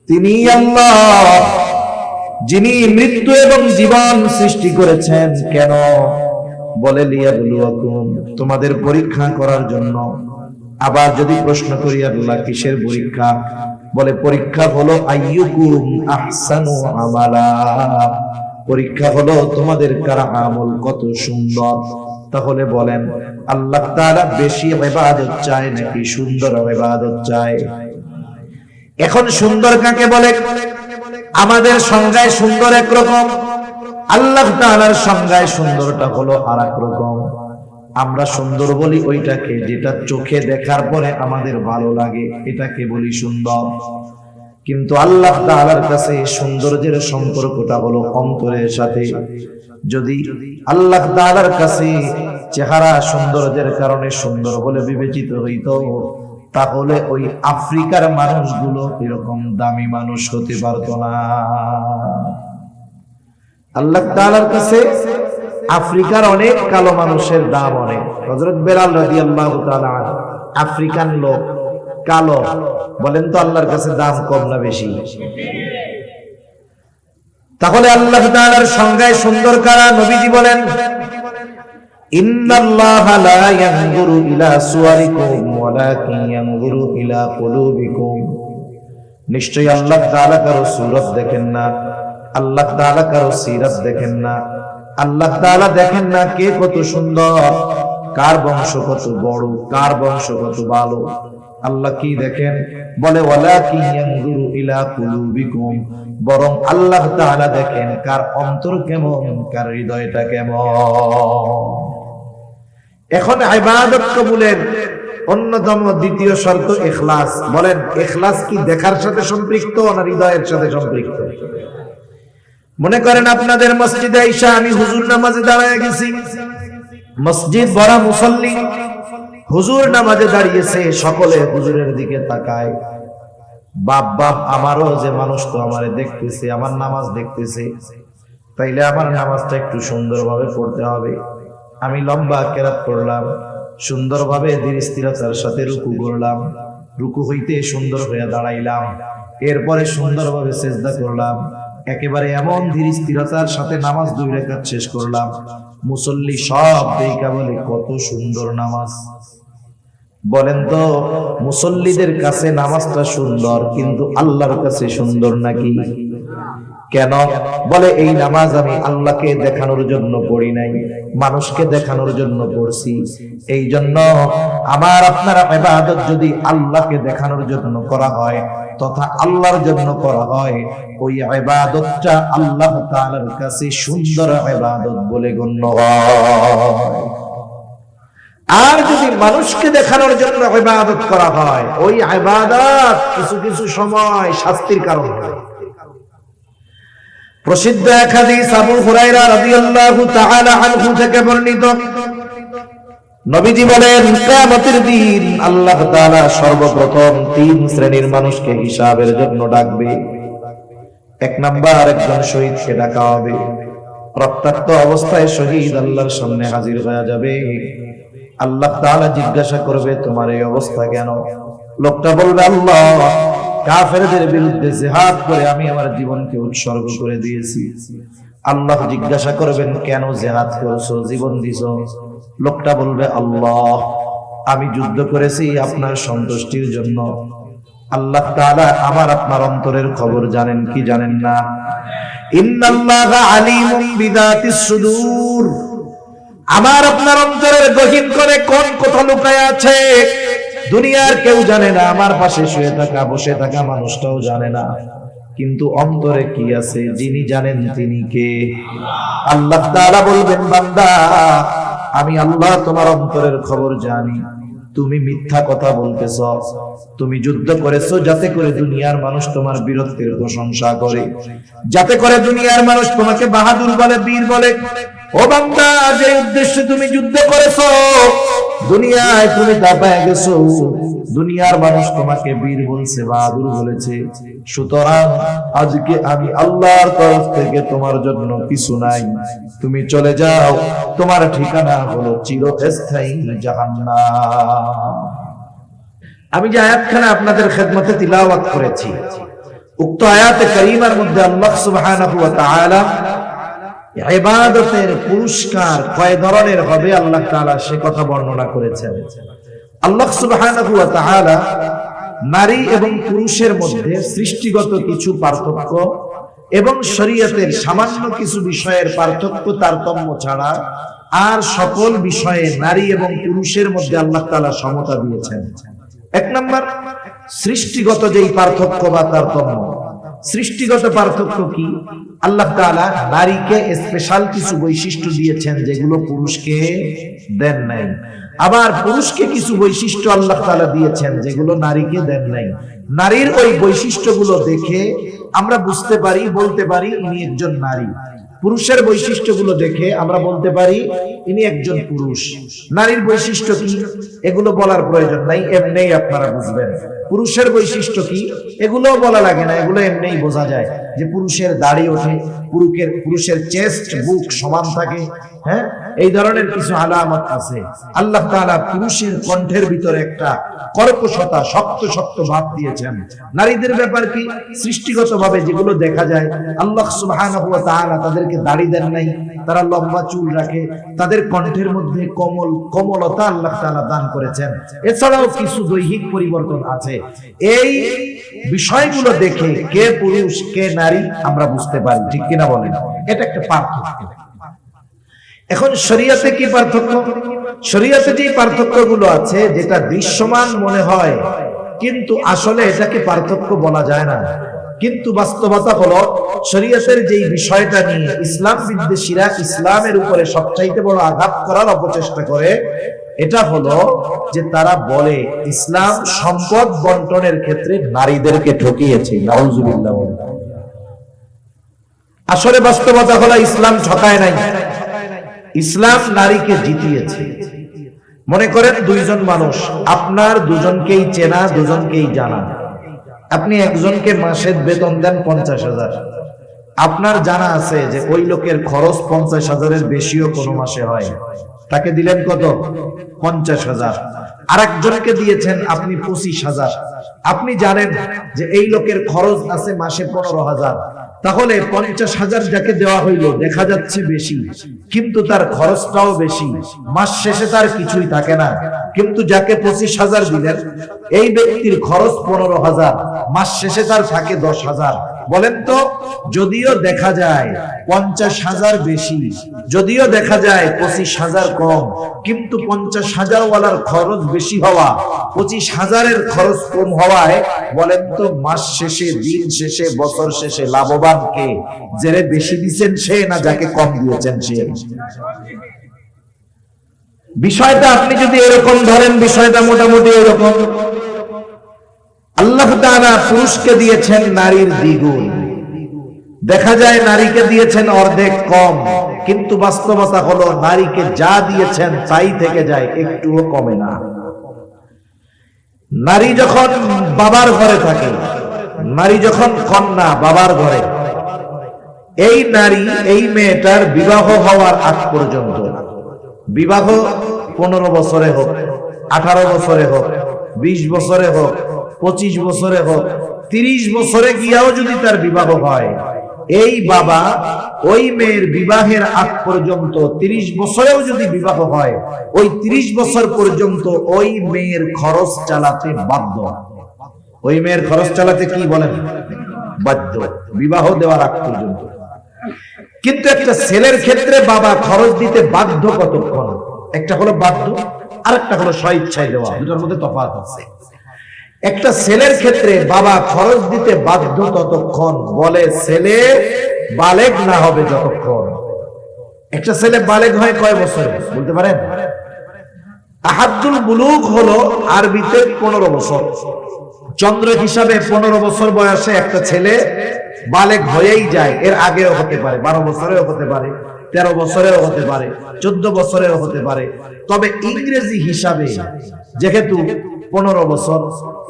তিনি আল্লাহ যিনি মৃত্যু এবং জীবন সৃষ্টি করেছেন। কেন? বলে লিয়াবলুয়াকুম, তোমাদের পরীক্ষা করার জন্য। আবার যদি প্রশ্ন করি আল্লাহ কিসের পরীক্ষা? বলে পরীক্ষা হলো আইয়ুকুম আহসানু আমালা, পরীক্ষা হলো তোমাদের কার আমল কত সুন্দর। তাহলে বলেন আল্লাহ তাআলা বেশি ইবাদত চায় নাকি সুন্দর ইবাদত চায়? এখন সুন্দর কাকে বলে? আমাদের সংজ্ঞায় সুন্দর একরকম, আল্লাহ তাআলার সংজ্ঞায় সুন্দরটা হলো আরেক রকম। আমরা সুন্দর বলি ওইটাকে যেটা চোখে দেখার পরে আমাদের ভালো লাগে, এটাকে বলি সুন্দর। কিন্তু আল্লাহ তাআলার কাছে সৌন্দর্যের সম্পর্কটা হলো অন্তরের সাথে। যদি আল্লাহ তাআলার কাছে চেহারা সৌন্দর্যের কারণে সুন্দর বলে বিবেচিত হইতো, তাহলে ওই আফ্রিকার মানুষগুলো এরকম দামি মানুষ হতে পারতো না। আল্লাহ তাআলার কাছে আফ্রিকার অনেক কালো মানুষের দাম অনেক। হযরত বেলাল রাদিয়াল্লাহু তাআলা আফ্রিকান লোক, কালো। বলেন তো আল্লাহর কাছে দাম কম না বেশি? তাহলে আল্লাহ তাআলার সংজ্ঞায় সুন্দর কারা? নবীজি বলেন ইন্নাল্লাহা লা ইয়ানজুরু ইলা সুওয়ারিকুম ওয়ালাকিন ইয়ানজুরু ইলা কুলুবিকুম, নিশ্চয়ই আল্লাহ তাআলা কারো সূরত দেখেন না, আল্লাহ তাআলা কারো সিরাত দেখেন না। আল্লাহ তাআলা দেখেন না কে কত সুন্দর, কার বংশ কত বড়, কার বংশ কত ভালো। আল্লাহ কি দেখেন? বলে ওয়ালাকিন ইয়ানজুরু ইলা কুলুবিকুম, বরং আল্লাহ তাআলা দেখেন কার অন্তর কেমন, কার হৃদয়টা কেমন। এখন ইবাদত কবুলের অন্যতম দ্বিতীয় শর্ত ইখলাস। বলেন ইখলাস কি দেখার সাথে সম্পৃক্ত না হৃদয়ের সাথে সম্পৃক্ত? মনে করেন আপনাদের মসজিদে আইসা আমি হুজুর নামাজে দাঁড়ায় গেছি, মসজিদ ভরা মুসল্লি, হুজুর নামাজে দাঁড়িয়েছে, সকলে হুজুরের দিকে তাকায়। বাপ বাপ আমারও যে মানুষ তো আমারে দেখতেছে, আমার নামাজ দেখতেছে, তাইলে আমার নামাজটা একটু সুন্দরভাবে পড়তে হবে। আমি লম্বা কেরাত করলাম, সুন্দরভাবে ধীর স্থিরতার সাথে রুকু করলাম, রুকু হইতে সুন্দর হয়ে দাঁড়াইলাম, এরপরে সুন্দরভাবে সেজদা করলাম, একেবারে এমন ধীর স্থিরতার সাথে নামাজ 2 রাকাত শেষ করলাম। মুসল্লি সব দেখা বলে কত সুন্দর নামাজ। বলেন তো মুসল্লিদের কাছে নামাজটা সুন্দর, কিন্তু আল্লাহর কাছে সুন্দর নাকি? কেন? বলে এই নামাজ আমি আল্লাহকে দেখানোর জন্য পড়ি নাই, মানুষকে দেখানোর জন্য পড়ছি। এই জন্য আমার আপনার ইবাদত যদি আল্লাহকে দেখানোর জন্য করা হয় তথা আল্লাহর জন্য করা হয়, ওই ইবাদতটা আল্লাহ তাআলার কাছে সুন্দর ইবাদত বলে গণ্য হয়। আর যদি মানুষকে দেখানোর জন্য ইবাদত করা হয়, ওই ইবাদত কিছু কিছু সময় শাস্তির কারণ হয়। প্রসিদ্ধ এক হাদিস আবু হুরায়রা রাদিয়াল্লাহু তাআলা আনহু থেকে বর্ণিত, নবীজি বলেন কিয়ামতের দিন আল্লাহ তাআলা সর্বপ্রথম 3 শ্রেণীর মানুষকে হিসাবের জন্য ডাকবে। 1 নাম্বার একজন শহীদকে ডাকা হবে। রক্তাক্ত অবস্থায় শহীদ আল্লাহর সামনে হাজির হয়ে যাবে। আল্লাহ তাআলা জিজ্ঞাসা করবে তোমার এই অবস্থা কেন? লোকটা বলবে আল্লাহ কাফেরদের বিরুদ্ধে জিহাদ করে আমি আমার জীবনকে উৎসর্গ করে দিয়েছি। আল্লাহ জিজ্ঞাসা করবেন কেন জিহাদ করেছো, জীবন দিছো? লোকটা বলবে আল্লাহ আমি যুদ্ধ করেছি আপনার সন্তুষ্টির জন্য। আল্লাহ তাআলা আমার আপনার অন্তরের খবর জানেন কি জানেন না? ইন্নাল্লাহা আলিমুম বিযাতিস সুদূর, আমার আপনার অন্তরের গহীন করে কোন কথা লুকায় আছে দুনিয়ার কেউ জানে না, আমার পাশে শুয়ে থাকা বসে থাকা মানুষটাও জানে না। কিন্তু অন্তরে কি আছে যিনি জানেন তিনি কে? আল্লাহ তাআলা বলবেন বান্দা আমি আল্লাহ তোমার অন্তরের খবর জানি। তুমি মিথ্যা কথা বলতেছো, তুমি যুদ্ধ করেছো যাতে করে দুনিয়ার মানুষ তোমার বীরত্বের প্রশংসা করে, যাতে করে দুনিয়ার মানুষ তোমাকে বাহাদুর বলে, বীর বলে। ও বান্দা যে উদ্দেশ্যে তুমি যুদ্ধ করেছো, দুনিয়ায় তুমি তা পেয়ে গেছো, দুনিয়ার মানুষ তোমাকে বীর বলছে, বাহাদুর বলেছে। সুতরাং আজকে আমি আল্লাহর তরফ থেকে তোমার জন্য কিছু নাই, তুমি চলে যাও, তোমার ঠিকানা হলো চিরস্থায়ী জাহান্নাম। আমি যে আয়াতখানা আপনাদের খেদমতে তিলাওয়াত করেছি, উক্ত আয়াতে কারীমার মধ্যে আল্লাহ সুবহানাহু ওয়া তাআলা ইবাদতের পুরস্কার কয় ধরনের হবে আল্লাহ তাআলা সে কথা বর্ণনা করেছেন। আল্লাহ সুবহানাহু ওয়া তাআলা নারী এবং পুরুষের মধ্যে সৃষ্টিগত কিছু পার্থক্য এবং শরীয়তের সামান্য কিছু বিষয়ের পার্থক্য তারতম্য ছাড়া আর সকল বিষয়ে নারী এবং পুরুষের মধ্যে আল্লাহ তাআলা সমতা দিয়েছেন। এক নম্বর, সৃষ্টিগত যেই পার্থক্য বা তারতম্য। সৃষ্টিগত পার্থক্য কি? আল্লাহ তাআলা নারীকে স্পেশাল কিছু বৈশিষ্ট্য দিয়েছেন যেগুলো পুরুষকে দেন নাই, আবার পুরুষকে কিছু বৈশিষ্ট্য আল্লাহ তাআলা দিয়েছেন যেগুলো নারীকে দেন নাই। নারীর ওই বৈশিষ্ট্যগুলো দেখে আমরা বুঝতে পারি, বলতে পারি ইনি একজন নারী। পুরুষের বৈশিষ্ট্যগুলো দেখে আমরা বলতে পারি ইনি একজন পুরুষ। নারীর বৈশিষ্ট্য কি এগুলো বলার প্রয়োজন নাই, এমনিই আপনারা বুঝবেন। পুরুষের বৈশিষ্ট্য কি এগুলো বলা লাগে না, এগুলো এমনিই বোঝা যায় যে পুরুষের দাড়ি ওঠে, পুরুষের চেস্ট বুক সমান থাকে, হ্যাঁ, এই ধরনের কিছু আলামত আছে। আল্লাহ তাআলা পুরুষের কণ্ঠের ভিতরে একটা কর্কশতা, শক্ত শক্ত ভাব দিয়েছেন। নারীদের ব্যাপার কি? সৃষ্টিগতভাবে যেগুলো দেখা যায়, আল্লাহ সুবহানাহু ওয়া তাআলা তাদেরকে দাড়ি দেন নাই, তারা লম্বা চুল রাখে, তাদের কণ্ঠের মধ্যে কোমলতা আল্লাহ তাআলা দান করেছেন। এছাড়াও কিছু দৈহিক পরিবর্তন আছে। এই বিষয়গুলো দেখে কে পুরুষ কে নারী আমরা বুঝতে পারি, ঠিক কিনা বলেন? এটা একটা পার্থক্য। এখন শরীয়তে কি পার্থক্য? শরীয়তে যে পার্থক্যগুলো আছে, যেটা দৃশ্যমান মনে হয় কিন্তু আসলে এটাকে পার্থক্য বলা যায় না, কিন্তু বাস্তবতা হলো শরীয়তের যেই বিষয়টা নিয়ে ইসলাম বিদ্বেষীরা ইসলামের উপরে সবচাইতে বড় আঘাত করার অপচেষ্টা করে, এটা হলো যে তারা বলে ইসলাম সম্পদ বন্টনের ক্ষেত্রে নারীদেরকে ঠকিয়েছে। নাউজুবিল্লাহ। আসলে বাস্তবতা হলো ইসলাম ঠকায় নাই, ইসলাম নারীকে জিতিয়েছে। মনে করেন দুইজন মানুষ, আপনার দুজনকেই চেনা, দুজনকেই জানা। আপনি একজনকে মাসের বেতন দেন 50,000, আপনার জানা আছে যে ওই লোকের খরচ 50,000-এর বেশিও কোনো মাসে হয়, তাকে দিলেন কত? 50,000। আরেকজনকে দিয়েছেন আপনি 25,000, আপনি জানেন যে এই লোকের খরচ আছে মাসে 15,000, তাহলে 50,000 যাকে দেওয়া হইল দেখা যাচ্ছে বেশি, কিন্তু তার খরচটাও বেশি, মাস শেষে তার কিছুই থাকে না। কিন্তু যাকে 25,000 দিলেন এই ব্যক্তির খরচ 15,000, মাস শেষে তার থাকে 10,000। বলেন তো, যদিও দেখা যায় 50,000 বেশি, যদিও দেখা যায় 25,000 কম, কিন্তু 50,000 ওয়ালার খরচ বেশি হওয়া 25,000-এর খরচ কম হওয়ায় বলেন তো মাস শেষে, দিন শেষে, বছর শেষে লাভবান কে? যারে বেশি দিয়েছেন সে, না যাকে কম দিয়েছেন সে? বিষয়টা আপনি যদি এরকম ধরেন, বিষয়টা মোটামুটি এরকম। আল্লাহ তাআলা পুরুষকে দিয়েছেন নারীর দ্বিগুণ, দেখা যায় নারীকে দিয়েছেন অর্ধেক কম, কিন্তু বাস্তবতা হলো নারীকে যা দিয়েছেন তাই থেকে যায়, একটুও কমে না। নারী যখন বাবার ঘরে থাকে, নারী যখন কন্যা বাবার ঘরে, এই নারী, এই মেয়েটার বিবাহ হওয়ার আগ পর্যন্ত, বিবাহ 15 বছরে হোক, 18 বছরে হোক, 20 বছরে হোক, 25 বছরে হোক, 30 বছরে গিয়াও যদি তার বিবাহ হয়, এই বাবা ওই মেয়ের বিবাহের আগ পর্যন্ত, 30 বছরেও যদি বিবাহ হয়, ওই 30 বছর পর্যন্ত ওই মেয়ের খরচ চালাতে বাধ্য। ওই মেয়ের খরচ চালাতে কি বলেন? বাধ্য, বিবাহ দেওয়ার আগ পর্যন্ত। কিন্তু একটা ছেলের ক্ষেত্রে বাবা খরচ দিতে বাধ্য কতক্ষণ? একটা হলো বাধ্য, আর একটা হলো স্বইচ্ছায় দেওয়া, দুটোর মধ্যে তফাৎ আছে। একটা ছেলের ক্ষেত্রে বাবা খরচ দিতে বাধ্য ততক্ষণ, বলে ছেলে বালেগ না হবে যতক্ষণ। একটা ছেলে বালেগ হয় কয় বছরে বলতে পারেন? আহাদুল বুলুগ হলো আরবিতে 15 বছর। চন্দ্র হিসাবে 15 বছর বয়সে একটা ছেলে বালেগ হয়েই যায়। এর আগেও হতে পারে, 12 বছরেও হতে পারে, 13 বছরেও হতে পারে, 14 বছরেও হতে পারে। তবে ইংরেজি হিসাবে যেহেতু 15 বছর,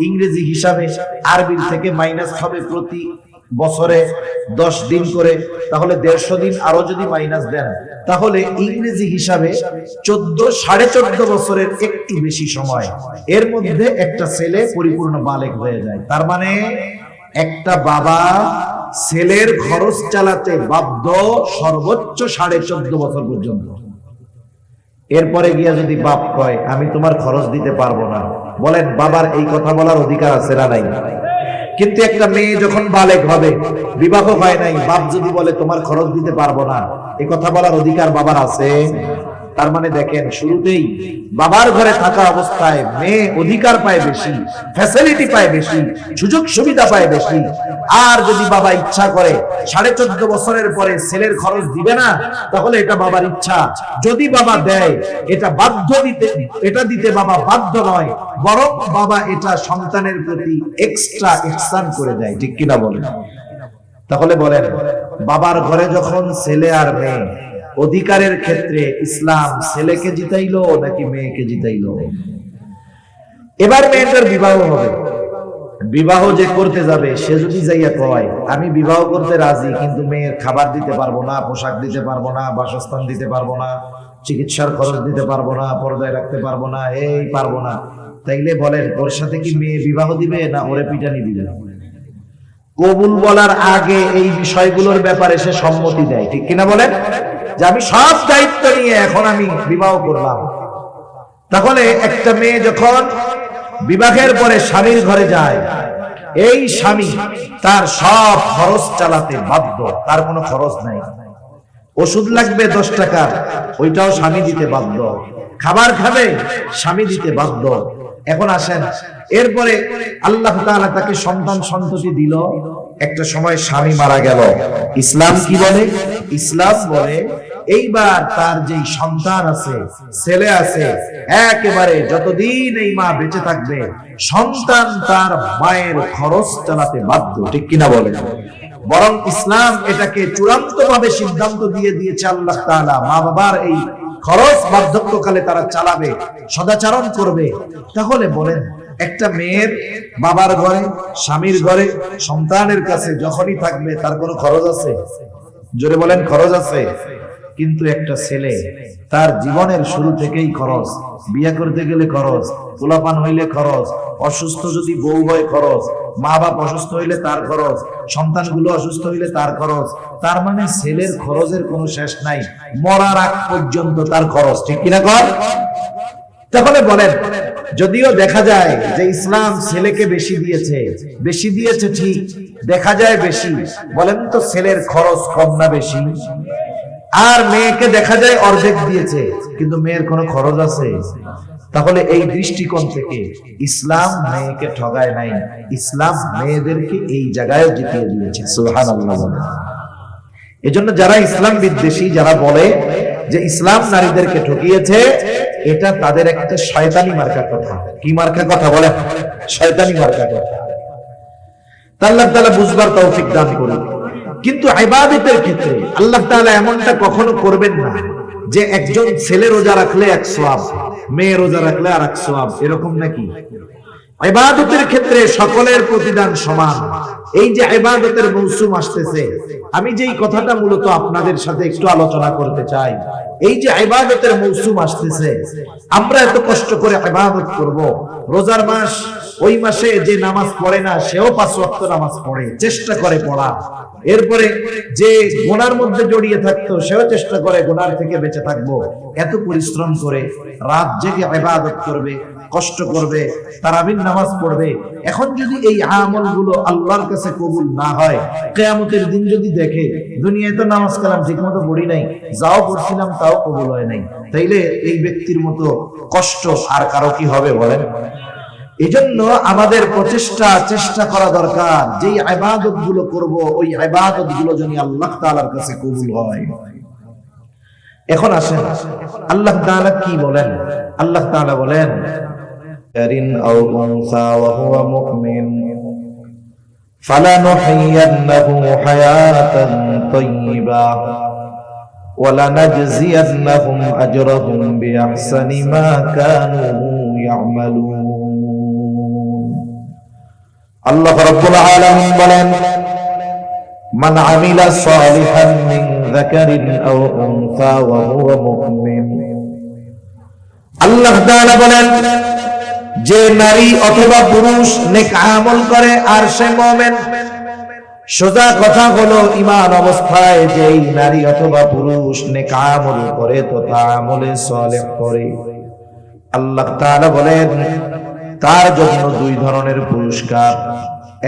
ইংরেজি হিসাবে আরবি থেকে মাইনাস হবে প্রতি বছরে 10 দিন করে, তাহলে 150 দিন আরো যদি মাইনাস দেন, তাহলে ইংরেজি হিসাবে 14.5 বছরের একটু বেশি সময়, এর মধ্যে একটা ছেলে পরিপূর্ণ বালেগ হয়ে যায়। তার মানে একটা বাবা ছেলের খরচ চালাতে বাধ্য সর্বোচ্চ 14.5 বছর পর্যন্ত। এরপরে গিয়া যদি বাপ কয় আমি তোমার খরচ দিতে পারবো না, বলেন বাবার এই কথা বলার অধিকার আছে না নাই? কিন্তু একটা মেয়ে যখন বালেগ হবে, বিবাহ হয় নাই, বাপ যদি বলে তোমার খরচ দিতে পারবো না, এই কথা বলার অধিকার বাবার আছে? তার মানে দেখেন, শুরুতেই বাবার ঘরে থাকা অবস্থায় মেয়ে অধিকার পায় বেশি, ফ্যাসিলিটি পায় বেশি, সুযোগ সুবিধা পায় বেশি। আর যদি বাবা ইচ্ছা করে 14.5 বছরের পরে ছেলের খরচ দিবে না, তাহলে এটা বাবার ইচ্ছা। যদি বাবা দেয়, এটা বাধ্য দিতে, এটা দিতে বাবা বাধ্য নয়, বরং বাবা এটা সন্তানের প্রতি এক্সট্রা ইহসান করে দেয়। ঠিক কিনা বলেন? তাহলে বলেন, বাবার ঘরে যখন ছেলে আর মেয়ে, অধিকারের ক্ষেত্রে ইসলাম ছেলেকে জিতাইলো নাকি মেয়েকে জিতাইলো? এবার মেয়েটার বিবাহ হবে, বিবাহ যে করতে যাবে সে যদি যাইয়া কয় আমি বিবাহ করতে রাজি, কিন্তু মেয়ের খাবার দিতে পারবো না, পোশাক দিতে পারবো না, বাসস্থান দিতে পারবো না, চিকিৎসার খরচ দিতে পারবো না, পর্দায় রাখতে পারবো না, এই পারবো না, তাইলে বলেন ওর সাথে কি মেয়ে বিবাহ দিবে না ওরে পিটানি দিবে? কবুল বলার আগে এই বিষয়গুলোর ব্যাপারে সে সম্মতি দেয়। ঠিক কিনা বলেন? যে আমি সব দায়িত্ব নিয়ে এখন আমি বিবাহ করলাম। তাহলে একটা মেয়ে যখন বিবাহের পরে স্বামীর ঘরে যায়, এই স্বামী তার সব খরচ চালাতে বাধ্য, তার কোনো খরচ নাই। ওষুধ লাগবে 10 টাকার, ওইটাও স্বামী দিতে বাধ্য। খাবার খাবে, স্বামী দিতে বাধ্য। এখন আসেন, এরপরে আল্লাহ তাআলা তাকে সন্তান সন্ততি দিল, একটা সময় স্বামী মারা গেল। ইসলাম কি বলে? ইসলাম বলে এইবার তার যেই সন্তান আছে, ছেলে আছে, একেবারে যতদিন এই মা বেঁচে থাকবে সন্তান তার মায়ের খরচ চালাতে বাধ্য। ঠিক কিনা বলে? বরং ইসলাম এটাকে চূড়ান্ত ভাবে সিদ্ধান্ত দিয়ে দিয়েছে আল্লাহ তাআলা, মা বাবার এই খরচ বার্ধক্যকালে তারা চালাবে, সদাচরণ করবে। তাহলে বলেন, একটা মেয়ের বাবার ঘরে, স্বামীর ঘরে, সন্তানের কাছে যখনই থাকবে তার কোনো খরচ আছে? জোরে বলেন, খরচ আছে। কিন্তু একটা ছেলে, তার জীবনের শুরু থেকেই খরচ, বিয়ে করতে গেলে খরচ, পোলাপান হইলে খরচ, অসুস্থ যদি বউ হয় খরচ, মা বাপ অসুস্থ হইলে তার খরচ, সন্তানগুলো অসুস্থ হইলে তার খরচ। তার মানে ছেলের খরচের কোনো শেষ নাই, মরার আগ পর্যন্ত তার খরচ। ঠিক কিনা কর? তাহলে বলেন, যদিও দেখা যায় যে ইসলাম ছেলেকে বেশি দিয়েছে ঠিক, দেখা যায় বেশি, বলেন তো ছেলের খরচ কম না বেশি? আর মেয়েকে দেখা যায় অর্ধেক দিয়েছে, কিন্তু মেয়ের কোনো খরচ আছে? তাহলে এই দৃষ্টিকোণ থেকে ইসলাম মেয়েকে ঠগায় নাই, ইসলাম মেয়েদেরকে এই জায়গায় জিতিয়ে দিয়েছে। সুবহানাল্লাহ। এজন্য যারা ইসলাম বিদ্বেষী, যারা বলে যে ইসলাম নারীদেরকে ঠকিয়েছে, এটা তাদের একটা শয়তানি মার্কা কথা। কি মার্কা কথা বলে? শয়তানি মার্কা কথা। আল্লাহ তাআলা বুঝবার তৌফিক দান করুন। কিন্তু ইবাদতের ক্ষেত্রে আল্লাহ তাআলা এমনটা কখনো করবেন না যে একজন ছেলে রোজা রাখলে 1 সওয়াব, মেয়ে রোজা রাখলে আর 1 সওয়াব, এরকম নাকি? ইবাদতের ক্ষেত্রে সকলের প্রতিদান সমান। এই যে ইবাদতের মৌসুম আসতেছে, আমি যেই কথাটা মূলত আপনাদের সাথে একটু আলোচনা করতে চাই, এই যে ইবাদতের মৌসুম আসতেছে, আমরা এত কষ্ট করে ইবাদত করব, রোজার মাস, ওই মাসে যে নামাজ পড়ে না সেও 5 ওয়াক্ত নামাজ পড়ে, চেষ্টা করে পড়া। এরপরে যে গুনার মধ্যে জড়িয়ে থাকতো সেও চেষ্টা করে গুনার থেকে বেঁচে থাকবো। এত পরিশ্রম করে রাত জেগে ইবাদত করবে, কষ্ট করবে, তারাবির নামাজ পড়বে। এখন যদি এই আমলগুলো আল্লাহর কাছে কবুল না হয়, কিয়ামতের দিন যদি দেখে দুনিয়ায় তো নামাজ কালাম ঠিকমতো পড়ি নাই, যাও পড়ছিলাম তাও কবুল হয় নাই, তাইলে এই ব্যক্তির মতো কষ্ট আর কারো কি হবে বলেন? এজন্য আমাদের চেষ্টা করা দরকার, যেই ইবাদত গুলো করবো ওই ইবাদত গুলো যেন আল্লাহ তাআলার কাছে কবুল হয়। এখন আসেন, আল্লাহ তাআলা কি বলেন? আল্লাহ তাআলা বলেন, যারিন আও উনসা ওয়া হুয়া মুমিন ফালানুহিয়ান্নাহু হায়াতান তাইয়্যিবা ওয়া লানাজজিয়ান্নাহুম আজরাহুম বিআহসানি মা কানু ইয়ামালুন। আল্লাহ রাব্বুল আলামিন বলেন, মান আমিলা সালিহান মিন যাকারিন আও উনসা ওয়া হুয়া মুমিন। আল্লাহ তাআলা বলেন, যে নারী অথবা পুরুষ নেক আমল করে আর সে মুমিন। সোজা কথা হলো ঈমান অবস্থায় যেই নারী অথবা পুরুষ নেক আমল করে তো তা আমলে সালেহ করে, আল্লাহ তাআলা বলেন তার জন্য দুই ধরনের পুরস্কার।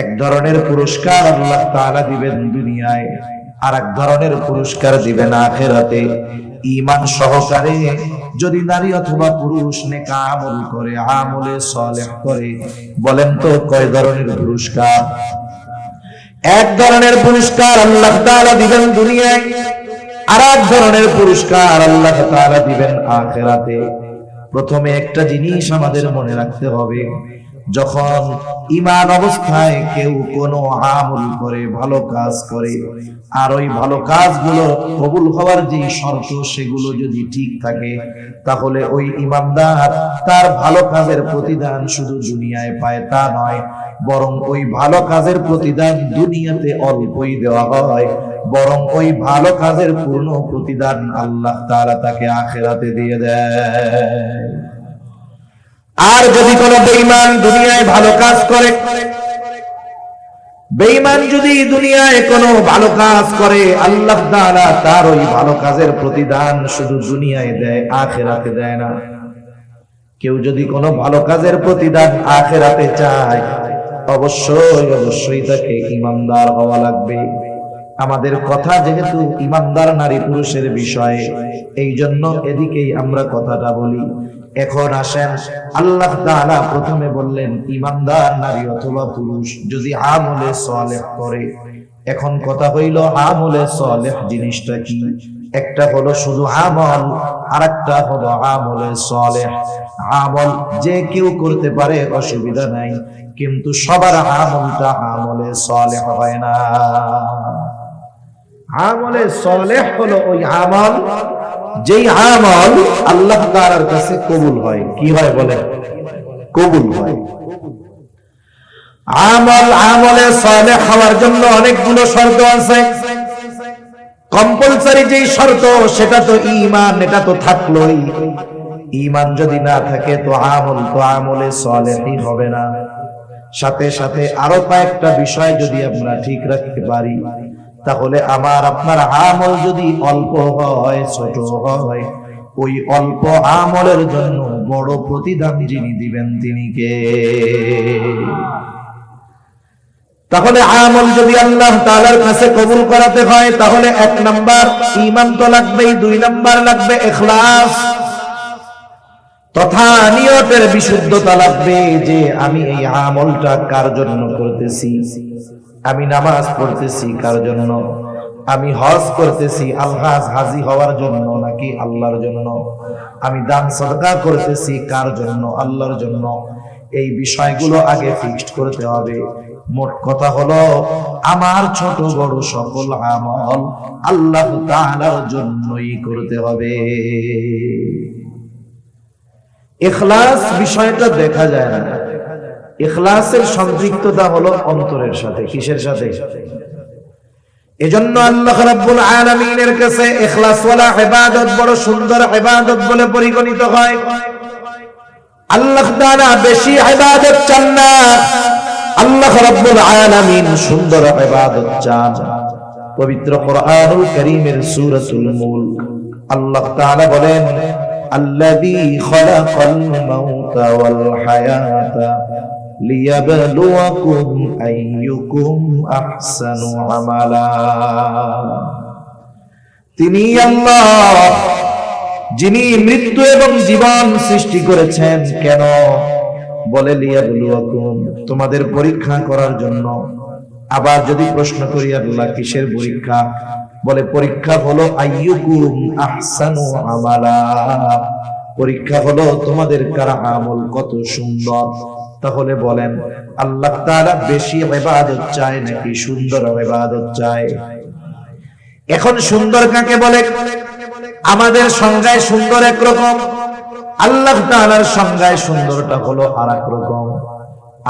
এক ধরনের পুরস্কার আল্লাহ তাআলা দিবেন দুনিয়ায়, আর এক ধরনের পুরস্কার দিবেন আখিরাতে। ঈমান সহকারে যদি নারী অথবা পুরুষ নেক আমল করে, আমলে সালেহ করে, বলেন তো কয় ধরনের পুরস্কার? এক ধরনের পুরস্কার আল্লাহ তাআলা দিবেন দুনিয়ায়, আর এক ধরনের পুরস্কার আল্লাহ তাআলা দিবেন আখিরাতে। প্রথমে একটা জিনিস আমাদের মনে রাখতে হবে, যখন ঈমান অবস্থায় কেউ কোনো আমল করে, ভালো কাজ করে, আর ওই ভালো কাজগুলো কবুল হওয়ার যে শর্ত সেগুলো যদি ঠিক থাকে, তাহলে ওই ঈমানদার তার ভালো কাজের প্রতিদান শুধু দুনিয়ায় পায় তা নয়, বরং ওই ভালো কাজের প্রতিদান দুনিয়াতে অল্পই দেওয়া হয়, বরং ওই ভালো কাজের পূর্ণ প্রতিদান আল্লাহ তাআলা তাকে আখিরাতে দিয়ে দেয়। আর যদি কোনো বেঈমান দুনিয়ায় ভালো কাজ করে, বেঈমান যদি দুনিয়ায় কোনো ভালো কাজ করে, আল্লাহ তাআলা তার ওই ভালো কাজের প্রতিদান শুধু দুনিয়ায় দেয়, আখিরাতে দেয় না। কেউ যদি কোনো ভালো কাজের প্রতিদান আখিরাতে চায়, অবশ্যই তাকে ঈমানদার হওয়া লাগবে। আমাদের কথা যেহেতু ঈমানদার নারী পুরুষের বিষয়ে, এই জন্য এদিকেই আমরা কথাটা বলি। এখন আসেন, আল্লাহ তাআলা প্রথমে বললেন ঈমানদার নারী অথবা পুরুষ যদি আমলে সালেহ করে। এখন কথা হইল আমলে সালেহ জিনিসটা কি? একটা হলো শুধু আমল, আরেকটা হলো আমলে সালেহ। আমল যে কেউ করতে পারে, অসুবিধা নাই, কিন্তু সবার আমলটা আমলে সালেহ হয় না। আমলে সালেহ হলো ওই আমল যেই আমল আল্লাহ তাআলার কাছে কবুল হয়। কি হয় বলে? কবুল হয়। আমলে সালেহ হওয়ার জন্য অনেকগুলো শর্ত আছে। কম্পালসারি যেই শর্ত সেটা তো ঈমান, এটা তো থাকলোই। ঈমান যদি না থাকে তো আমলে সালেহই হবে না। সাথে সাথে আরো কয়েকটা বিষয় যদি আমরা ঠিক রাখতে পারি, তাহলে আমার আপনার আমল যদি অল্প হয়, ছোট হয়, ওই অল্প আমলের জন্য বড় প্রতিদান যিনি দিবেন তিনি কে? তাহলে আমল যদি আল্লাহ তাআলার কাছে কবুল করাতে হয়, তাহলে এক নাম্বার ঈমান তো লাগবেই, দুই নাম্বার লাগবে ইখলাস, তথা নিয়তের বিশুদ্ধতা লাগবে যে আমি এই আমলটা কার জন্য করতেছি। আমি নামাজ পড়তেছি কার জন্য? আমি হজ করতেছি হাজি হওয়ার জন্য নাকি আল্লাহর জন্য? আমি দান সদকা করতেছি কার জন্য? আল্লাহর জন্য। এই বিষয়গুলো আগে ফিক্সড করতে হবে। মোট কথা হলো আমার ছোট বড় সকল আমল আল্লাহ তাআলার জন্যই করতে হবে। ইখলাস বিষয়টা দেখা যায় না। ইখলাসের সম্পৃক্ততা হলো অন্তরের সাথে। কিসের সাথে? এজন্য আল্লাহ রাব্বুল আলামিনের কাছে ইখলাসওয়ালা ইবাদত বড় সুন্দর ইবাদত বলে পরিগণিত হয়। আল্লাহ তাআলা বেশি ইবাদত চান না, আল্লাহ রাব্বুল আলামিন সুন্দর ইবাদত চান। পবিত্র কোরআনুল কারীমের সূরাতুল মুলক আল্লাহ তাআলা বলেন, আল্লাযী খালাকাল মাউতা ওয়াল হায়াতা লিয়াবলুয়াকুম আইয়ুকুম আহসানু আমালা। তিনি আল্লাহ যিনি মৃত্যু এবং জীবন সৃষ্টি করেছেন। কেন? বলে লিয়াবলুয়াকুম, তোমাদের পরীক্ষা করার জন্য। আবার যদি প্রশ্ন করি আল্লাহ কিসের পরীক্ষা? বলে পরীক্ষা হলো আইয়ুকুম আহসানু আমালা, পরীক্ষা হলো তোমাদের কারা আমল কত সুন্দর। তাহলে বলেন আল্লাহ তাআলা বেশি ইবাদত চায় নাকি সুন্দর ইবাদত চায়? এখন সুন্দর কাকে বলে? আমাদের সংজ্ঞায় সুন্দর একরকম, আল্লাহ তাআলার সংজ্ঞায় সুন্দরটা হলো আরেক রকম।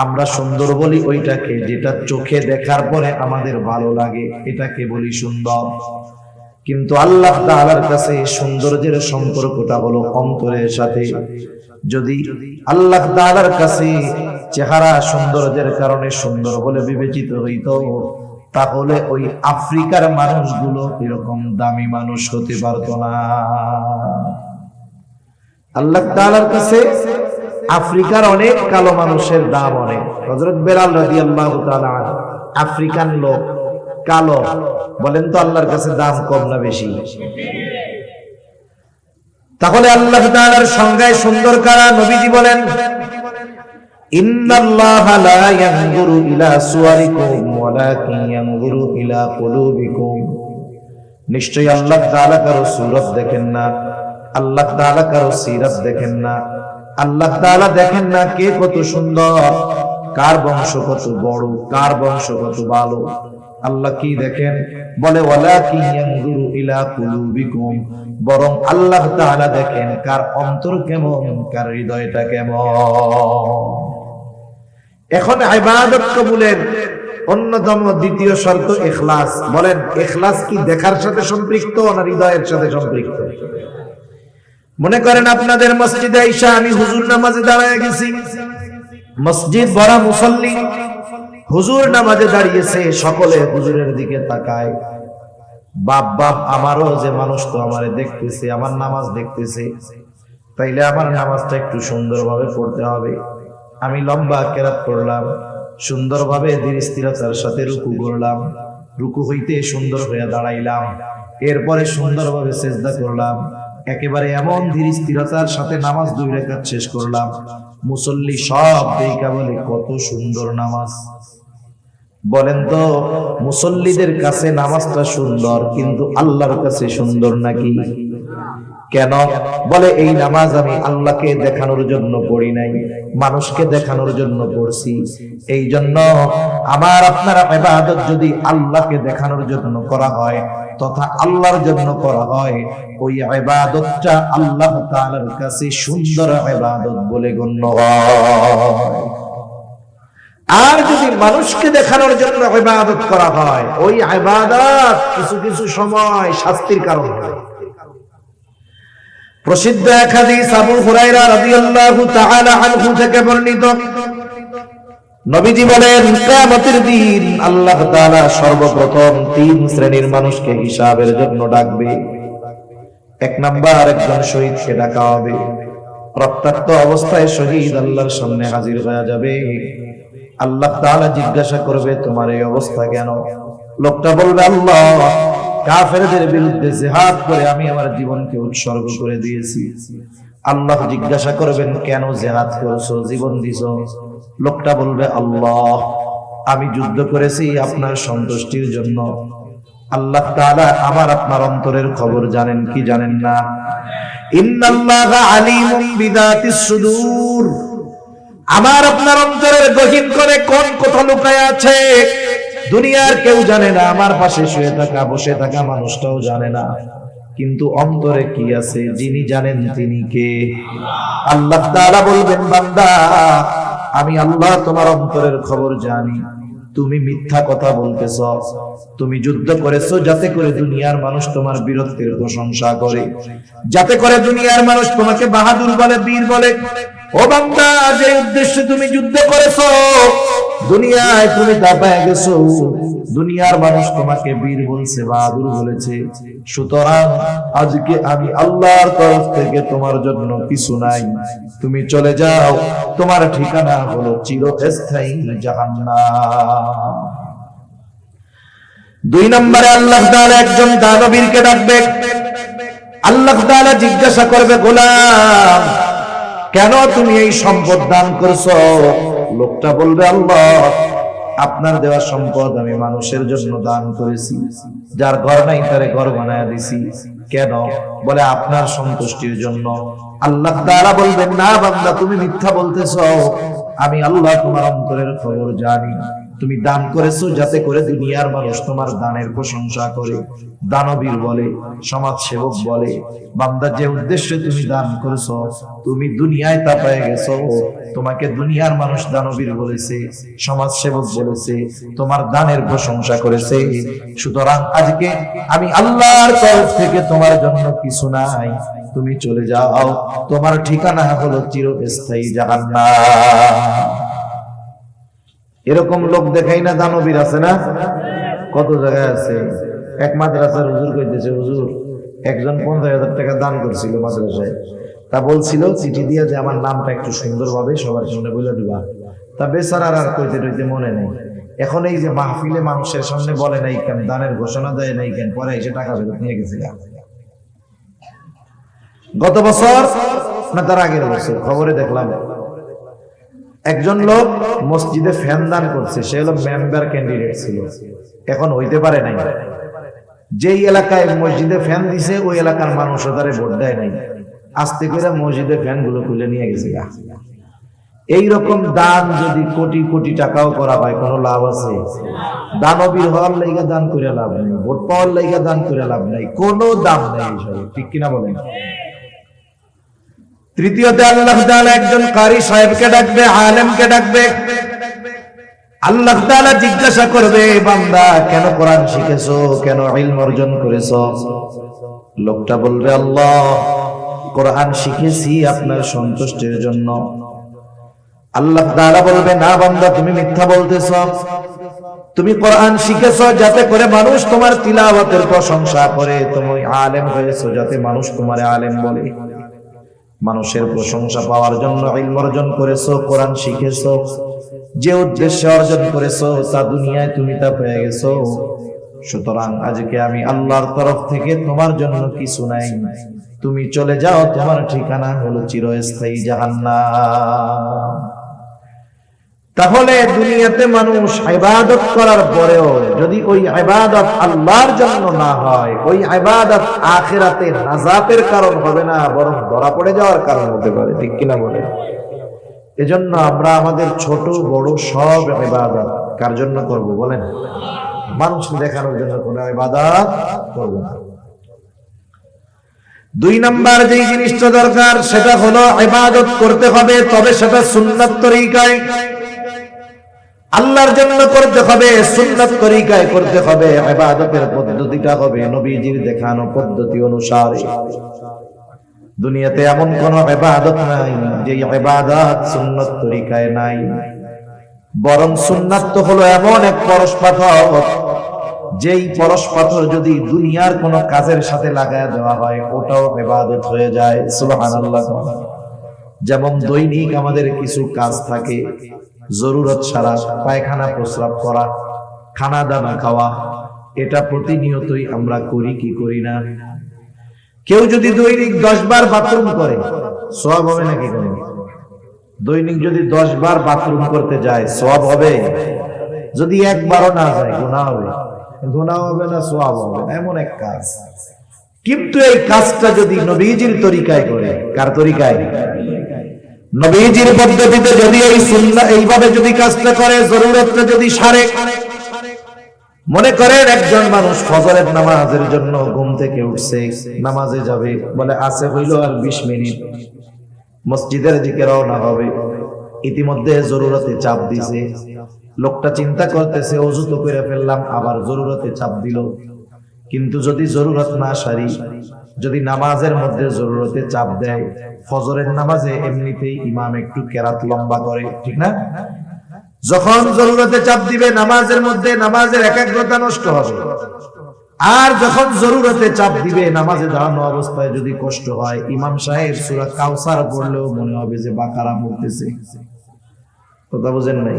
আমরা সুন্দর বলি ওইটাকে যেটা চোখে দেখার পরে আমাদের ভালো লাগে, এটাকে বলি সুন্দর। কিন্তু আল্লাহ তাআলার কাছে সৌন্দর্যের সম্পর্কটা হলো অন্তরের সাথে। যদি আল্লাহ তাআলার কাছে চেহারা সৌন্দর্যের কারণে সুন্দর বলে বিবেচিত হইত, তাহলে ওই আফ্রিকার মানুষগুলো এরকম দামি মানুষ হতে পারত না। আল্লাহ তাআলার কাছে আফ্রিকার অনেক কালো মানুষের দাম অনেক। হযরত বেলাল রাদিয়াল্লাহু তাআলা আফ্রিকান লোক, কালো, বলেন তো আল্লাহর কাছে দাম কম না বেশি? তাহলে আল্লাহ তাআলার সংজ্ঞায় সুন্দর কারা? নবীজি বলেন, ইন্নাল্লাহা লা ইয়ানজুরু ইলা সুওয়ারিকুম ওয়ালাকিন ইয়ানজুরু ইলা কুলুবিকুম। নিশ্চয়ই আল্লাহ তাআলা কারো সূরত দেখেন না, আল্লাহ তাআলা কারো সিরাত দেখেন না, আল্লাহ তাআলা দেখেন না কে কত সুন্দর, কার বংশ কত বড়, কার বংশ কত ভালো। আল্লাহ কি দেখেন? বলে ওয়ালাকিন ইয়ানজুরু ইলা কুলুবিকুম, বরং আল্লাহ তাআলা দেখেন কার অন্তর কেমন, কার হৃদয়টা কেমন। এখন ইবাদত কবুলের অন্যতম দ্বিতীয় শর্ত ইখলাস। বলেন, ইখলাস কি দেখার সাথে সম্পৃক্ত না হৃদয়ের সাথে সম্পৃক্ত? মনে করেন আপনাদের মসজিদে আইসা আমি হুজুর নামাজে দাঁড়ায় গেছি, মসজিদ ভরা মুসল্লি, হুজুর নামাজে দাঁড়িয়েছে, সকলে হুজুরের দিকে তাকায়। বাপ বাপ আমারও যে মানুষ তো আমারে দেখতেছে, আমার নামাজ দেখতেছে, তাইলে আমার নামাজটা একটু সুন্দরভাবে পড়তে হবে। আমি লম্বা কেরাত করলাম, সুন্দরভাবে ধীর স্থিরতার সাথে রুকু করলাম, রুকু হইতে সুন্দর হয়ে দাঁড়াইলাম, এরপরে সুন্দরভাবে সেজদা করলাম, একেবারে এমন ধীর স্থিরতার সাথে নামাজ 2 রাকাত শেষ করলাম। মুসল্লি সব দেখা বলে কত সুন্দর নামাজ। বলেন তো মুসল্লিদের কাছে নামাজটা সুন্দর, কিন্তু আল্লাহর কাছে সুন্দর নাকি? কেন? বলে এই নামাজ আমি আল্লাহকে দেখানোর জন্য পড়ি নাই, মানুষকে দেখানোর জন্য পড়ছি। এই জন্য আমার আপনার ইবাদত যদি আল্লাহকে দেখানোর জন্য করা হয় তথা আল্লাহর জন্য করা হয়, ওই ইবাদতটা আল্লাহ তাআলার কাছে সুন্দর ইবাদত বলে গণ্য হয়। আর যদি মানুষকে দেখানোর জন্য ইবাদত করা হয়, ওই ইবাদত কিছু কিছু সময় শাস্তির কারণ হয়। প্রসিদ্ধ এক হাদিস আবু হুরায়রা রাদিয়াল্লাহু তাআলা আনহু থেকে বর্ণিত, নবীজি বলেন, কিয়ামতের দিন আল্লাহ তাআলা সর্বপ্রথম 3 শ্রেণীর মানুষকে হিসাবের জন্য ডাকবে। 1 নাম্বার, একজন শহীদকে ডাকা হবে। রক্তাক্ত অবস্থায় শহীদ আল্লাহর সামনে হাজির হয়ে যাবে। আল্লাহ তাআলা জিজ্ঞাসা করবে, তোমার এই অবস্থা কেন? লোকটা বলবে, আল্লাহ, কাফেরদের বিরুদ্ধে জিহাদ করে আমি আমার জীবনকে উৎসর্গ করে দিয়েছি। আল্লাহ জিজ্ঞাসা করবেন, কেন জিহাদ করেছো, জীবন দিছো? লোকটা বলবে, আল্লাহ, আমি যুদ্ধ করেছি আপনার সন্তুষ্টির জন্য। আল্লাহ তাআলা আমার আপনার অন্তরের খবর জানেন কি জানেন না? ইন্নাল্লাহা আলিমুম বিযাতিস সুদূর, আমার আপনার অন্তরের গহীন করে কোন কথা লুকায় আছে দুনিয়ার কেউ জানে না, আমার পাশে শুয়ে থাকা বসে থাকা মানুষটাও জানে না, কিন্তু অন্তরে কি আছে যিনি জানেন তিনি কে? আল্লাহ তাআলা বলবেন, বান্দা, আমি আল্লাহ তোমার অন্তরের খবর জানি। তুমি মিথ্যা কথা বলতেছ, তুমি যুদ্ধ করেছো যাতে করে দুনিয়ার মানুষ তোমার বীরত্বের প্রশংসা করে, যাতে করে দুনিয়ার মানুষ তোমাকে বাহাদুর বলে, বীর বলে। ও বান্দা, যে উদ্দেশ্যে তুমি যুদ্ধ করেছো, দুনিয়ায় তুমি তা পেয়ে গেছো, দুনিয়ার মানুষ তোমাকে বীর বলছে, বাহাদুর বলেছে। সুতরাং আজকে আমি আল্লাহর তরফ থেকে তোমার জন্য কিছু নাই, তুমি চলে যাও, তোমার ঠিকানা হলো চিরস্থায়ী জাহান্নাম। 2 নম্বরে আল্লাহ তাআলা একজন দানবীরকে ডাকবে। আল্লাহ তাআলা জিজ্ঞাসা করবে, গোলাম, কেন তুমি এই সম্পদ দান করছো? লোকটা বলবে, আল্লাহ, আপনার দেওয়া সম্পদ আমি মানুষের জন্য দান করেছি, যার ঘর নাই তারে ঘর বানায় দিছি। কেন? বলে আপনার সন্তুষ্টির জন্য। আল্লাহ তাআলা বলবেন, না বান্দা, তুমি মিথ্যা বলতেছো, আমি আল্লাহ তোমার অন্তরের খবর জানি। তুমি দান করেছো যাতে করে দুনিয়ার মানুষ তোমার দানের প্রশংসা করে, দানবীর বলে, সমাজ সেবক বলে। বান্দা, যে উদ্দেশ্যে তুমি দান করেছো, তুমি দুনিয়ায় তা পেয়ে গেছো। তোমাকে দুনিয়ার মানুষ দানবীর বলেছে, সমাজ সেবক বলেছে, তোমার দানের প্রশংসা করেছে। সুতরাং আজকে আমি আল্লাহর তরফ থেকে তোমার জন্য কিছু নাই, তুমি চলে যাও, তোমার ঠিকানা হলো চিরস্থায়ী জাহান্নাম। এরকম লোক দেখাই না, দানবীর আছে না, কত জায়গায় আছে। এক মাদ্রাসার হুজুর কইতেছে, হুজুর একজন 50,000 টাকা দান করছিল মাদ্রাসায়, তা বলছিল চিঠি দিয়ে যে আমার নামটা একটু সুন্দরভাবে সবার সামনে বলে দিবা। তা বেচারার আর কইতে টইতে মনে নেই। এখন এই যে মাহফিলে মানুষের সামনে বলে নাই কেন, দানের ঘোষণা দেয় নাই কেন, পরে এসে টাকা ফেরত নিয়ে গেছে। গত বছর না তার আগের বছর খবরে দেখলাম একজন লোক মসজিদে ফ্যান দান করছে। সে হলো মেম্বার ক্যান্ডিডেট ছিল, এখন হইতে পারে নাই। যেই এলাকায় মসজিদে ফ্যান দিছে ওই এলাকার মানুষ তারে ভোট দেয় নাই, আস্তে করে মসজিদের ফ্যান গুলো খুলে নিয়ে গেছে। এইরকম দান যদি কোটি কোটি টাকাও করা হয়, কোনো লাভ আছে? দানবীর হওয়ার লাইগা দান করে লাভ নেই, ভোট পাওয়ার লাইগা দান করে লাভ নাই, কোনো দাম নেই এইসব, ঠিক কিনা বলেন? তৃতীয়তে আল্লাহ তাআলা একজন কারি সাহেবকে ডাকবে, আলেমকে ডাকবে। আল্লাহ তাআলা জিজ্ঞাসা করবে, বান্দা কেন কোরআন শিখেছো, কেন ইলম অর্জন করেছো? লোকটা বলবে, আল্লাহ কোরআন শিখেছি আপনার সন্তুষ্টির জন্য। আল্লাহ তাআলা বলবে, না বান্দা, তুমি মিথ্যা বলতেছো। তুমি কোরআন শিখেছো যাতে করে মানুষ তোমার তিলাওয়াতের প্রশংসা করে, তুমি আলেম হয়েছো যাতে মানুষ তোমার আলেম বলে। মানুষের প্রশংসা পাওয়ার জন্য ইলম অর্জন করেছো, কোরআন শিখেছো, যে উদ্দেশ্যে অর্জন করেছো তা দুনিয়ায় তুমি তা পেয়ে গেছো। সুতরাং আজকে আমি আল্লাহর তরফ থেকে তোমার জন্য কিছু নাই, তুমি চলে যাও, তোমার ঠিকানা হলো চিরস্থায়ী জাহান্নাম। তাহলে দুনিয়াতে মানুষ ইবাদত করার পরেও যদি ওই ইবাদত আল্লাহর জন্য না হয়, ওই ইবাদত আখিরাতে নাজাতের কারণ হবে না, বরং ধরা পড়ে যাওয়ার কারণ হতে পারে, ঠিক কিনা বলে? এজন্য আমরা আমাদের ছোট বড় সব ইবাদত কার জন্য করব বলেন? মানুষ দেখানোর জন্য কোনো ইবাদত করব না। 2 নাম্বার যে জিনিসটা দরকার সেটা হলো ইবাদত করতে হবে, তবে সেটা সুন্নাত তরিকায় আল্লাহর জন্য করতে হবে, সুন্নাত তরিকায় করতে হবে। ইবাদতের পদ্ধতিটা হবে নবীজির দেখানো পদ্ধতি অনুসারে। দুনিয়াতে এমন কোন ইবাদত নাই যে ইবাদত সুন্নাত তরিকায় নাই, বরং সুন্নাত তো হলো এমন এক পরশ পাথর, যেই পরশ পাথর যদি দুনিয়ার কোন কাজের সাথে লাগায় দেওয়া হয় ওটাও ইবাদত হয়ে যায়। সুবহানাল্লাহ। যেমন দৈনিক আমাদের কিছু কাজ থাকে, জরুরত ছাড়া পায়খানা প্রস্রাব করা, খানা দানা খাওয়া, এটা প্রতিনিয়তই আমরা করি কি করি না? কেউ যদি দৈনিক 10 বার বাথরুম করে সওয়াব হবে নাকি? কোনো দৈনিক যদি 10 বার বাথরুম করতে যায় সওয়াব হবে? যদি একবারও না যায় গুনাহ হবে। গুনাহ হবে না, সওয়াব হবে না, এমন এক কাজ। কিন্তু এই কাজটা যদি নবীজির তরিকায় করে, কার তরিকায়? নবীজির পদ্ধতিতে যদি এই সুন্নাহ এইভাবে যদি কাজটা করে, জরুরতটা যদি সারে। মনে করেন একজন মানুষ ফজরের নামাজের জন্য ঘুম থেকে উঠছে, নামাজে যাবে, বলে আছে হইল আর 20 মিনিট, মসজিদের দিকে রওনা হবে। ইতিমধ্যে জরুরতে চাপ দিছে, লোকটা চিন্তা করতেছে ওযু তো করে ফেললাম, আবার জরুরতে চাপ দিল। কিন্তু যদি জরুরত না সারি, যদি নামাজের মধ্যে জরুরতে চাপ দেয়, ফজরের নামাজে এমনিতেই ইমাম একটু কেরাত লম্বা করে, ঠিক না? যখন জরুরতে চাপ দিবে নামাজের মধ্যে, নামাজের একাগ্রতা নষ্ট হবে। আর যখন জরুরতে চাপ দিবে নামাজে দাঁড়ানো অবস্থায় যদি কষ্ট হয়, ইমাম সাহেব সূরা কাউসার পড়লেও মনে হবে যে বাকারা পড়তেছে। কথা বুঝেন নাই?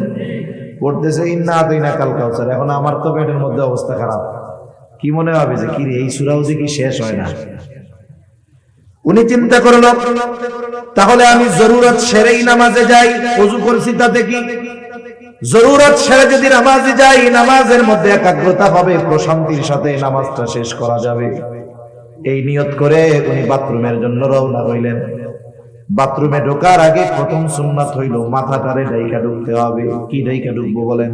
পড়তেছে ইন্না আতাইনাকাল কাউসার। এখন আমার তো পেটের মধ্যে অবস্থা খারাপ, কি মনে হবে যে কি এই সূরাও যে কি শেষ হয় না। উনি চিন্তা করলো তাহলে আমি জরুরত সেরেই নামাজে যাই, ওযু করছি তাতে কি? জরুরত সেরে যদি নামাজে যাই, নামাজের মধ্যে একাগ্রতা হবে, প্রশান্তির সাথে নামাজটা শেষ করা যাবে। এই নিয়ত করে উনি বাথরুমের জন্য রওনা হইলেন। বাথরুমে ঢোকার আগে প্রথম সুন্নাত হইল মাথাটারে ডাইকা ঢুকতে হবে। কি ডাইকা ঢুকবো বলেন?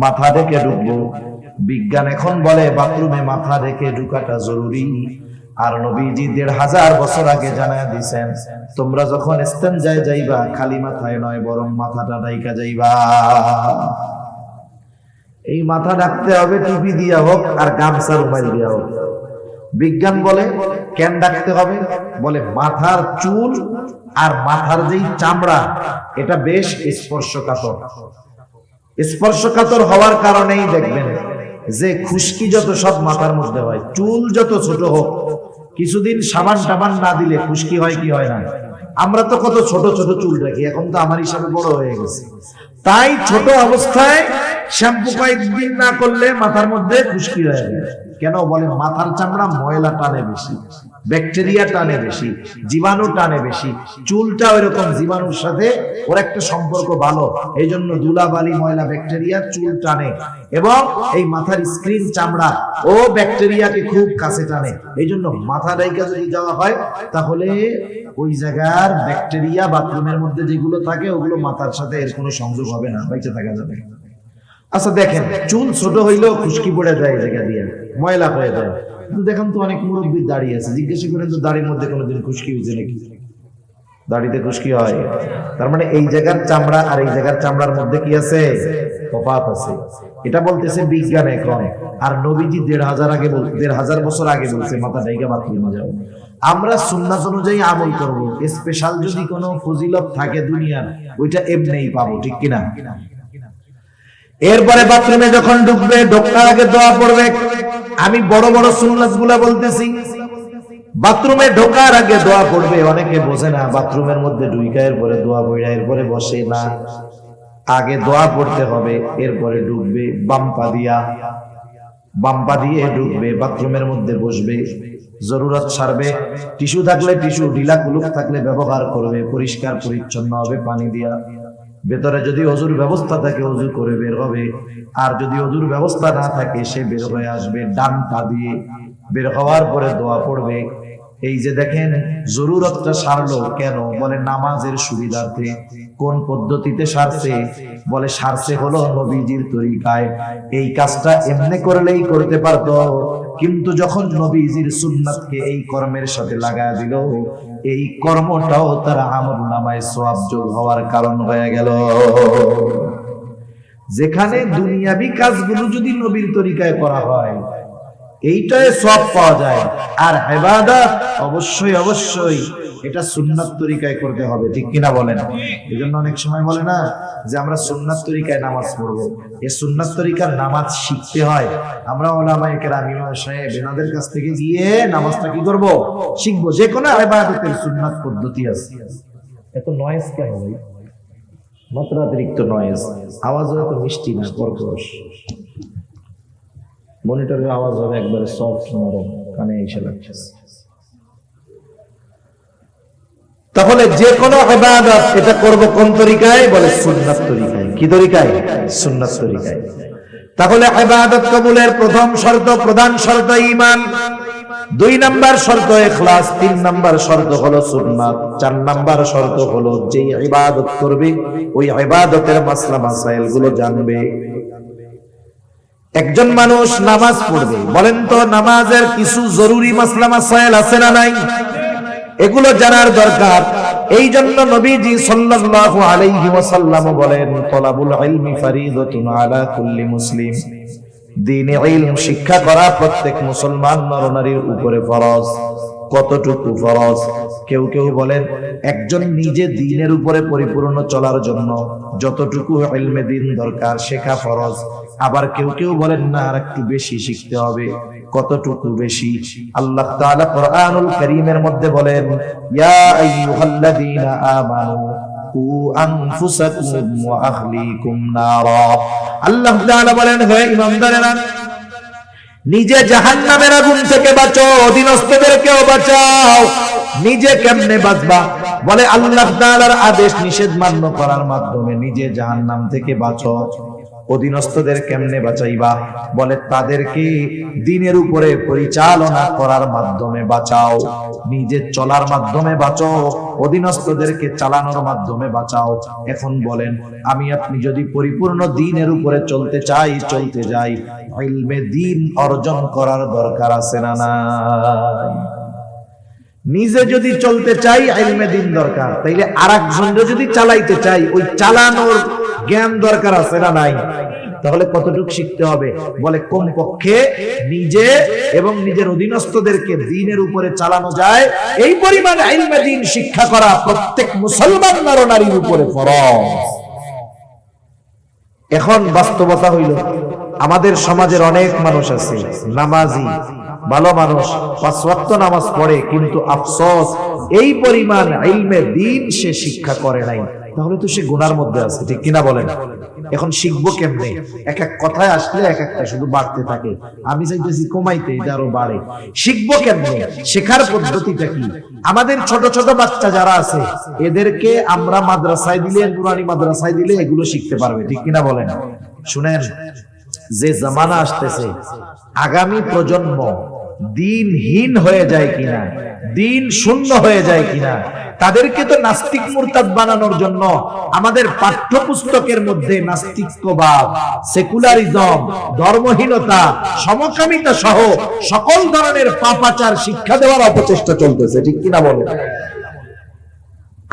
মাথা ঢেকে ঢুকবো। বিজ্ঞান এখন বলে বাথরুমে মাথা ঢেকে ঢুকাটা জরুরি। আর নবীজি ১৫০০ বছর আগে জানায় দিয়েছেন, তোমরা যখন ইস্তেঞ্জায় যাইবা খালি মাথায় নয়, বরং মাথাটা ঢাইকা যাইবা। এই মাথা ঢাকতে হবে টুপি দিয়া হোক আর গামছা রুমাল দিয়া হোক। বিজ্ঞান বলে কেন ঢাকতে হবে? বলে মাথার চুল আর মাথার যেই চামড়া এটা বেশ স্পর্শকাতর। স্পর্শকাতর হওয়ার কারণেই দেখবেন যে খুশকি যত সব মাথার মধ্যে হয়, চুল যত ছোট হোক, কিছুদিন সাবান টাবান না দিলে খুশকি হয় কি হয় না? আমরা তো কত ছোট ছোট চুল রাখি, এখন তো আমার হিসাবে বড় হয়ে গেছে। তাই ছোট অবস্থায় শ্যাম্পু কয়েকদিন না করলে মাথার মধ্যে খুশকি হয়ে যায়। কেন? বলে মাথার চামড়া ময়লা টানে বেশি, ব্যাকটেরিয়া টানে বেশি, জীবাণু টানে বেশি। চুলটা ওইরকম জীবাণুর সাথে ওর একটা সম্পর্ক ভালো, এই জন্য ধুলাবালি ময়লা ব্যাকটেরিয়া চুল টানে, এবং এই মাথার স্ক্রিন চামড়া ও ব্যাকটেরিয়াকে খুব কাছে টানে। এই জন্য মাথা ঢাইকা যদি যাওয়া হয় তাহলে ওই জায়গার ব্যাকটেরিয়া বাথরুমের মধ্যে যেগুলো থাকে ওগুলো মাথার সাথে এর কোনো সংযোগ হবে না, বাইচে থাকা যাবে। আচ্ছা দেখেন, চুল ছোট হইলেও খুশকি পড়ে যায় জায়গা দিয়ে, ময়লা হয়ে যায়। কিন্তু দেখেন তো অনেক মুরব্বী দাড়ি আছে, জিজ্ঞেস করেন তো দাড়ির মধ্যে কোনোদিন খুশকি হয়েছে নাকি? দাড়িতে খুশকি হয়, তার মানে এই জায়গার চামড়া আর এই জায়গার চামড়ার মধ্যে কি আছে? তফাৎ আছে। এটা বলতেছে বিজ্ঞান এখন। আর নবীজি ১৫০০ বছর আগে বলছে মাথা ঢাইকা বাথরুমে যাও। আমরা সুন্নাত অনুযায়ী আমল করব। স্পেশাল যদি কোনো ফজিলত থাকে দুনিয়ার, ওইটা এমনিই পাবো, ঠিক কিনা? এরপরে বাথরুমে যখন ঢুকবে, ঢোকার আগে দোয়া পড়বে। আমি বড় বড় সুন্নাতগুলা বলতেছি। বাথরুমে ঢোকার আগে দোয়া পড়বে। অনেকে বোঝে না, বাথরুমের মধ্যে ঢুইকা এরপরে দোয়া পড়া এরপরে বসে না। আগে দোয়া পড়তে হবে, এরপরে ঢুকবে। বাম্পা দিয়ে ঢুকবে, বাথরুমের মধ্যে বসবে, জরুরত সারবে। টিস্যু থাকলে টিস্যু, ঢিলা কুলুক থাকলে ব্যবহার করবে, পরিষ্কার পরিচ্ছন্ন হবে পানি দিয়া। ভেতরে যদি ওযুর ব্যবস্থা থাকে ওযু করে বের হবে, আর যদি ওযুর ব্যবস্থা না থাকে সে বের হয়ে আসবে ডান পা দিয়ে। বের হওয়ার পরে দোয়া পড়বে। এই যে দেখেন জরুরতটা সারলো কেন? বলে নামাজের সুবিধার্থে। কোন পদ্ধতিতে সারছে? বলে সারছে হলো নবীজির তরিকায়। এই কাজটা এমনি করলেই করতে পারতো, কিন্তু যখন নবীজির সুন্নাতকে এই কর্মের সাথে লাগায় দিল, এই কর্মটাও তার আমলনামায় সওয়াব যোগ হওয়ার কারণ হয়ে গেল। যেখানে দুনিয়াবি কাজগুলো যদি নবীর তরিকায় করা হয় এইটাই সওয়াব পাওয়া যায়, আর ইবাদত অবশ্যই এটা সুন্নাত তরিকায় করতে হবে, ঠিক কিনা বলেন? এজন্য অনেক সময় বলে না যে আমরা সুন্নাত তরিকায় নামাজ পড়বো। এই সুন্নাত তরিকার নামাজ শিখতে হয়। আমরা উলামায়ে কেরাম, ইমাম সাহেব এনাদের কাছ থেকে গিয়ে নামাজটা কি করব? শিখবো। যে কোনো ইবাদতের সুন্নাত পদ্ধতি আছে। এত নয়েজ কেন ভাই? মাত্রাতিরিক্ত নয়েজ, আওয়াজও এত মিষ্টি না, কর্কশ। মনিটরের আওয়াজ হবে একবারে সফট, নরম, কানে এসে লাগছে। তাহলে যে কোনো ইবাদত এটা করব কোন তরিকায়? বলে সুন্নাত তরিকায়। কি তরিকায়? সুন্নাত তরিকায়। তাহলে ইবাদত কবুলের প্রথম শর্ত, প্রধান শর্ত ঈমান, 2 নাম্বার শর্ত ইখলাস, 3 নাম্বার শর্ত হলো সুন্নাত, 4 নাম্বার শর্ত হলো যে ইবাদত করবে ওই ইবাদতের মাসলা মাসাইল গুলো জানবে। একজন মানুষ নামাজ পড়বে, বলেন তো নামাজের কিছু জরুরি মাসলা মাসাইল আছে না নাই? এগুলো জানার দরকার। এই জন্য নবীজি সাল্লাল্লাহু আলাইহি ওয়াসাল্লাম বলেন, তলাবুল ইলমি ফরিদাতুন আলা কুল্লি মুসলিম। দ্বীনে ইলম শিক্ষা করা প্রত্যেক মুসলমান নরনারীর উপরে ফরজ। কতটুকু ফরজ? কেউ কেউ বলেন একজন নিজে দ্বীনের উপরে পরিপূর্ণ চলার জন্য যতটুকু ইলমে দ্বীন দরকার শেখা ফরজ। আবার কেউ কেউ বলেন না, আর একটু বেশি শিখতে হবে। কতটুকু বেশি? আল্লাহ তাআলা কোরআনুল কারীমের মধ্যে বলেন, ইয়া আইয়ুহাল্লাযীনা আমানু কু আনফুসাকুম ওয়া আহলিকুম নারা। আল্লাহ তাআলা বলেন, হে ঈমানদারেরা, নিজে জাহান্নামের আগুন থেকে বাঁচো, অধীনস্থদেরকেও বাঁচাও। নিজে কেমনে বাঁচবা? বলে আল্লাহ তাআলার আদেশ নিষেধ মান্য করার মাধ্যমে নিজে জাহান্নাম থেকে বাঁচো। অধীনস্থদের কেমনে বাঁচাইবা? বলে তাদেরকে দ্বীনের উপরে পরিচালনা করার মাধ্যমে বাঁচাও, নিজে চলার মাধ্যমে বাঁচাও, অধীনস্থদেরকে চালানোর মাধ্যমে বাঁচাও। এখন বলেন, আমি আপনি যদি পরিপূর্ণ দ্বীনের উপরে চলতে চাই, চলতে যাই, ইলমে দ্বীন অর্জন করার দরকার আছে না নাই? নিজে যদি চলতে চাই ইলমে দ্বীন দরকার, তাইলে আরেকজনকে যদি চালাইতে চাই ওই চালানোর জ্ঞান দরকার আছে না নাই? তাহলে কতটুকু শিখতে হবে? বলে কমপক্ষে নিজে এবং নিজের অধীনস্থদেরকে দ্বীনের উপরে চালানো যায় এই পরিমাণ ইলমে দ্বীন শিক্ষা করা প্রত্যেক মুসলমান নর নারীর উপরে ফরজ। এখন বাস্তবতা হইল, আমাদের সমাজের অনেক মানুষ আছে নামাজি, ভালো মানুষ, 5 ওয়াক্ত নামাজ পড়ে, কিন্তু আফসোস এই পরিমাণ ইলমে দ্বীন সে শিক্ষা করে নাই। তাহলে তো সে গুনার মধ্যে আছে, ঠিক কিনা বলেন? এখন শিখবো কেমনে? এক এক কথায় আসলে এক একটা শুধু বাড়তে থাকে, আমি চাইতেছি কমাইতে, এটা আরো বাড়ে। শিখবো কেমনে? শেখার পদ্ধতিটা কি? আমাদের ছোট ছোট বাচ্চা যারা আছে এদেরকে আমরা মাদ্রাসায় দিলে, নুরানি মাদ্রাসায় দিলে এগুলো শিখতে পারবে, ঠিক কিনা বলেন? শুনেন, যে জামানা আসতেছে, আগামী প্রজন্ম দ্বীনহীন হয়ে যায় কিনা, দ্বীন শূন্য হয়ে যায় কিনা, তাদেরকে তো নাস্তিক মুরতাদ বানানোর জন্য আমাদের পাঠ্যপুস্তকের মধ্যে নাস্তিকবাদ, সেকুলারিজম, ধর্মহীনতা, সমকামিতা সহ সকল ধরনের পাপাচার শিক্ষা দেওয়ার অপচেষ্টা চলতেছে, ঠিক কিনা বলেন?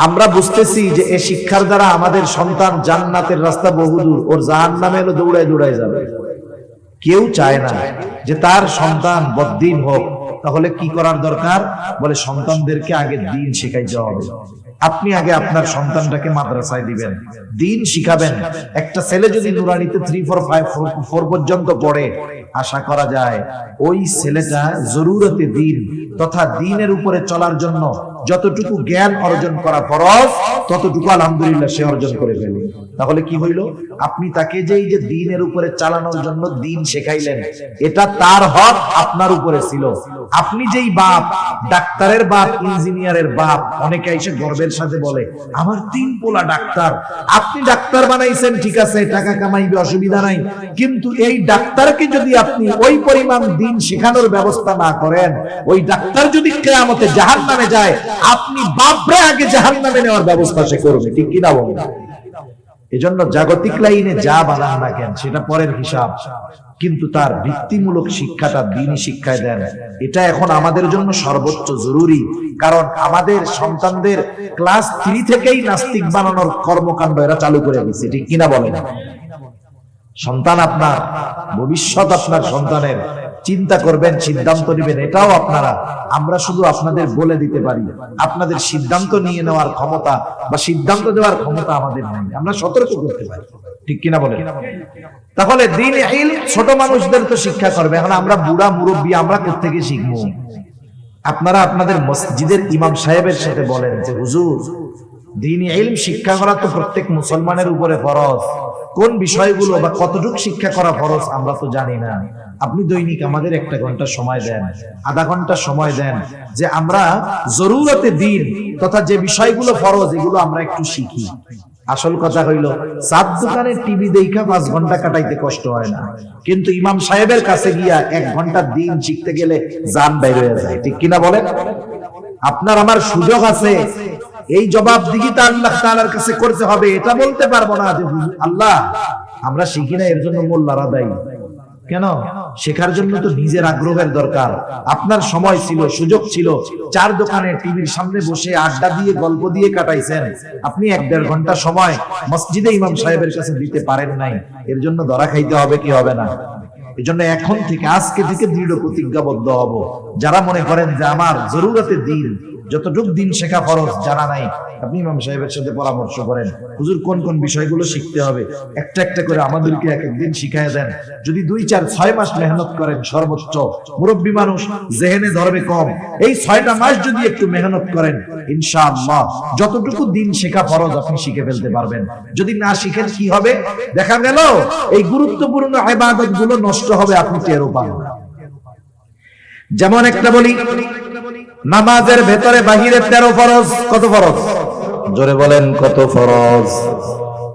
আমরা বুঝতেছি যে এই শিক্ষার দ্বারা আমাদের সন্তান জান্নাতের রাস্তা বহুদূর, ওর জাহান্নামে এলো দৌড়ায় দৌড়ায় যাবে। কেউ চায় না যে তার সন্তান বদ্দীন হোক। তাহলে কি করার দরকার? বলে সন্তানদেরকে আগে দ্বীন শিখাইতে হবে। আপনি আগে আপনার সন্তানটাকে মাদ্রাসায় দিবেন, দ্বীন শিখাবেন। একটা ছেলে যদি নুরানিতে 3, 4, 5, 4 পর্যন্ত পড়ে, আশা করা যায় ওই ছেলেটা জরুরতে দ্বীন তথা দ্বীনের উপরে চলার জন্য যতটুকু জ্ঞান অর্জন করা ফরজ, ততটুকু আলহামদুলিল্লাহ সে অর্জন করে ফেলে। তাহলে কি হইল? আপনি তাকে যে এই যে দ্বীনের উপরে চালানোর জন্য দ্বীন শেখাইলেন, এটা তার হক আপনার উপরে ছিল। আপনি যেই বাপ, ডাক্তারের বাপ, ইঞ্জিনিয়ারের বাপ, অনেকে এসে গর্বের সাথে বলে আমার 3 পোলা ডাক্তার। আপনি ডাক্তার বানাইছেন, ঠিক আছে, টাকা কামাইবে, অসুবিধা নাই, কিন্তু এই ডাক্তারকে যদি আপনি ওই পরিমাণ দ্বীন শেখানোর ব্যবস্থা না করেন, ওই ডাক্তার যদি কিয়ামতে জাহান্নামে যায়, আপনি বাপরে আগে জাহান্নামে নেওয়ার ব্যবস্থা সে করবে, ঠিক কিনা বলেন? এজন্য জাগতিক লাইনে যা বানান না কেন সেটা পরের হিসাব, কিন্তু তার ভিত্তিমূলক শিক্ষাটা দ্বীনি শিক্ষায় দেন, এটা এখন আমাদের জন্য সর্বোচ্চ জরুরি। কারণ আমাদের সন্তানদের ক্লাস 3 থেকেই নাস্তিক বানানোর কর্মকাণ্ড এরা চালু করে দিচ্ছে, ঠিক কিনা বলেন? সন্তান আপনার, ভবিষ্যৎ আপনার সন্তানের, চিন্তা করবেন, সিদ্ধান্ত নেবেন, এটাও আপনারা। আমরা শুধু আপনাদের বলে দিতে পারি, আপনাদের সিদ্ধান্ত নিয়ে নেওয়ার ক্ষমতা বা সিদ্ধান্ত দেওয়ার ক্ষমতা আমাদের নাই। আমরা সতর্ক করতে পারি, ঠিক কিনা বলেন? তাহলে দ্বীন ইলম ছোট মানুষদের তো শিক্ষা করবে। এখন আমরা বুড়া মুরব্বী, আমরা কোত্থেকে শিখবো? আপনারা আপনাদের মসজিদের ইমাম সাহেবের সাথে বলেন যে হুজুর, দ্বীনি ইলম শিক্ষা করা তো প্রত্যেক মুসলমানের উপরে ফরজ। কোন বিষয়গুলো বা কতটুকু শিক্ষা করা ফরজ আমরা তো জানি না। আপনি দৈনিক আমাদের 1 ঘন্টা সময় দেন, আধা ঘন্টা সময় দেন, যে আমরা জরুরতে দ্বীন তথা যে বিষয়গুলো ফরজ এগুলো আমরা একটু শিখি। আসল কথা হইল, 7 দোকানে টিভি দেখা 5 ঘন্টা কাটাইতে কষ্ট হয় না, কিন্তু ইমাম সাহেবের কাছে গিয়া 1 ঘন্টা দ্বীন শিখতে গেলে জান বাইরে হয়ে যায়, ঠিক কিনা বলেন? আপনার আমার সুযোগ আছে, এই জবাবদিহিতা আল্লাহ তাআলার কাছে করতে হবে। এটা বলতে পারবো না যে আল্লাহ আমরা শিখি না, এর জন্য মোল্লারা দায়ী। কেন? শেখার জন্য তো নিজের আগ্রহের দরকার। আপনার সময় ছিল, সুযোগ ছিল, 4 দোকানে টিভির সামনে বসে আড্ডা দিয়ে গল্প দিয়ে কাটাইছেন। আপনি 1-1.5 ঘন্টা সময় মসজিদে ইমাম সাহেবের কাছে দিতে পারেন নাই, এর জন্য ধরা খাইতে হবে কি হবে না? এজন্য এখন থেকে, আজকে থেকে দৃঢ় প্রতিজ্ঞাবদ্ধ হব। যারা মনে করেন যে আমার জরুরতে দ্বীন, যতটুকু দ্বীন শেখা ফরজ জানা নাই, আপনি ইমাম সাহেবের সাথে পরামর্শ করেন, হুজুর কোন কোন বিষয়গুলো শিখতে হবে, একটা একটা করে আমাদেরকে এক একদিন শিখায় দেন। যদি 2, 4, 6 মাস মেহনত করেন, সর্বোচ্চ মুরব্বী মানুষ জেহেনে ধরবে কম, এই 6টা মাস যদি একটু মেহনত করেন, ইনশাআল্লাহ যতটুকু দ্বীন শেখা ফরজ আপনি শিখে ফেলতে পারবেন। যদি না শিখেন কি হবে? দেখা গেল এই গুরুত্বপূর্ণ ইবাদত গুলো নষ্ট হবে, আপনি টেরও পাবেন না। যেমন একটা বলি, নামাজের ভেতরে বাহিরে 13 ফরজ। কত ফরজ? জোরে বলেন, কত ফরজ?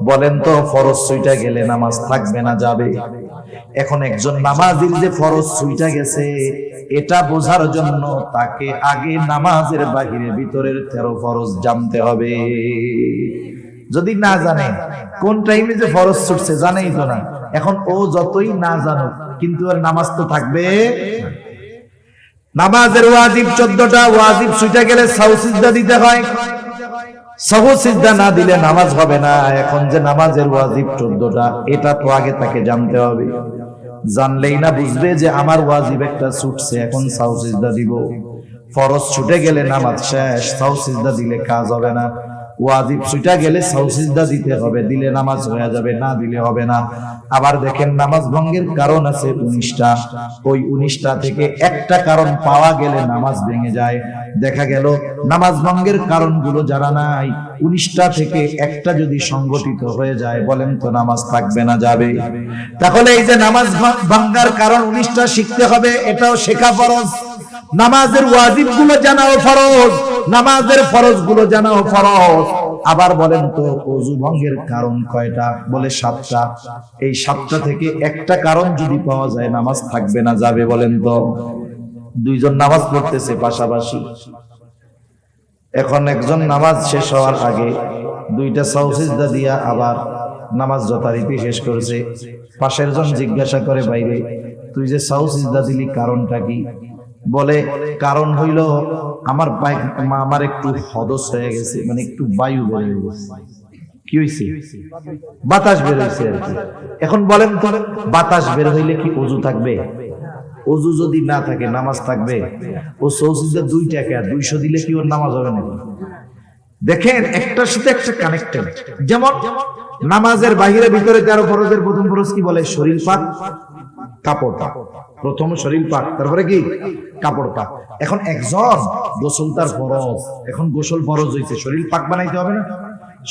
বলেন তো ফরজ ছুইটা গেলে নামাজ থাকবে না যাবে? এখন একজন নামাজির যে ফরজ ছুইটা গেছে এটা বোঝার জন্য তাকে আগে নামাজের বাহিরে ভিতরের 13 ফরজ জানতে হবে। যদি না জানে কোন টাইমে যে ফরজ ছুটছে জানেই তো না, এখন ও যতই না জানো কিন্তু আর নামাজ তো থাকবে। নামাজের ওয়াজিব 14টা, ওয়াজিব ছুটে গেলে সাহু সিজদা দিতে হয়, সাহু সিজদা না দিলে নামাজ হবে না। এখন যে নামাজের ওয়াজিব 14টা এটা তো আগে তাকে জানতে হবে, জানলেই না বুঝবে যে আমার ওয়াজিব একটা ছুটছে, এখন সাহু সিজদা দিব। ফরজ ছুটে গেলে নামাজ শেষ, সাহু সিজদা দিলে কাজ হবে না। ওয়াজিব ছুটে গেলে সাহু সিজদা দিতে হবে, দিলে নামাজ হয়ে যাবে, না দিলে হবে না। আবার দেখেন নামাজ ভঙ্গের কারণ আছে 19টা, ওই 19টা থেকে একটা কারণ পাওয়া গেলে নামাজ ভেঙে যায়। দেখা গেল নামাজ ভঙ্গের কারণগুলো জানা নাই, 19টা থেকে একটা যদি সংগঠিত হয়ে যায় বলেন তো নামাজ থাকবে না যাবে? তাহলে এই যে নামাজ ভাঙ্গার কারণ 19টা শিখতে হবে, এটাও শেখা ফরজ। নামাজের ওয়াজিব গুলো জানাও ফরজ, নামাজের ফরজ গুলো জানাও ফরজ। আবার বলেন তো ওযু ভঙ্গের কারণ কয়টা? বলে 7টা। এই 7টা থেকে একটা কারণ যদি পাওয়া যায় নামাজ থাকবে না যাবে? বলেন তো। দুইজন নামাজ পড়তেছে পাশাপাশি, এখন একজন নামাজ শেষ হওয়ার আগে 2টা সাহু সিজদা দিয়া আবার নামাজ যথারীতি শেষ করেছে। পাশের জন জিজ্ঞাসা করে বাইরে, তুই যে সাহু সিজদা দিলি কারণটা কি? বলে কারণ হইল আমার একটু হদস হয়ে গেছে, মানে একটু বায়ু বের হয়ে গেছে। কি হইছে? বাতাস বের হইছে আর কি। এখন বলেন তো বাতাস বের হইলে কি ওযু থাকবে? ওযু যদি না থাকে নামাজ থাকবে? ও সৌসিদা 2 টাকা 200 দিলে কি ওর নামাজ হবে নাকি? দেখেন একটার সাথে একটা কানেক্টেড। যেমন নামাজের বাহিরে ভিতরে 13 ফরজের প্রথম ফরজ কি বলে? শরীর পাক, কাপড় পাক। প্রথম শরীর পাক, তারপরে কি? কাপড় পাক। এখন একজন গোসল তার ফরজ, এখন গোসল ফরজ হইছে, শরীর পাক বানাইতে হবে না?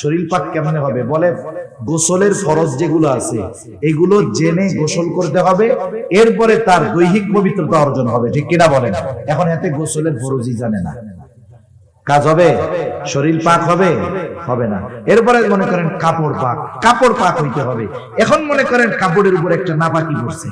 শরীর পাক কেমনে হবে? বলে গোসলের ফরজ যেগুলো আছে এগুলো জেনে গোসল করতে হবে, এরপরে তার দৈহিক পবিত্রতা অর্জন হবে, ঠিক কিনা বলেন? এখন এতে গোসলের ফরজই জানে না, কাজ হবে? শরীর পাক হবে? হবে না। এরপরে মনে করেন কাপড় পাক, কাপড় পাক হইতে হবে। এখন মনে করেন কাপড়ের উপর একটা নাপাকি পড়ছে,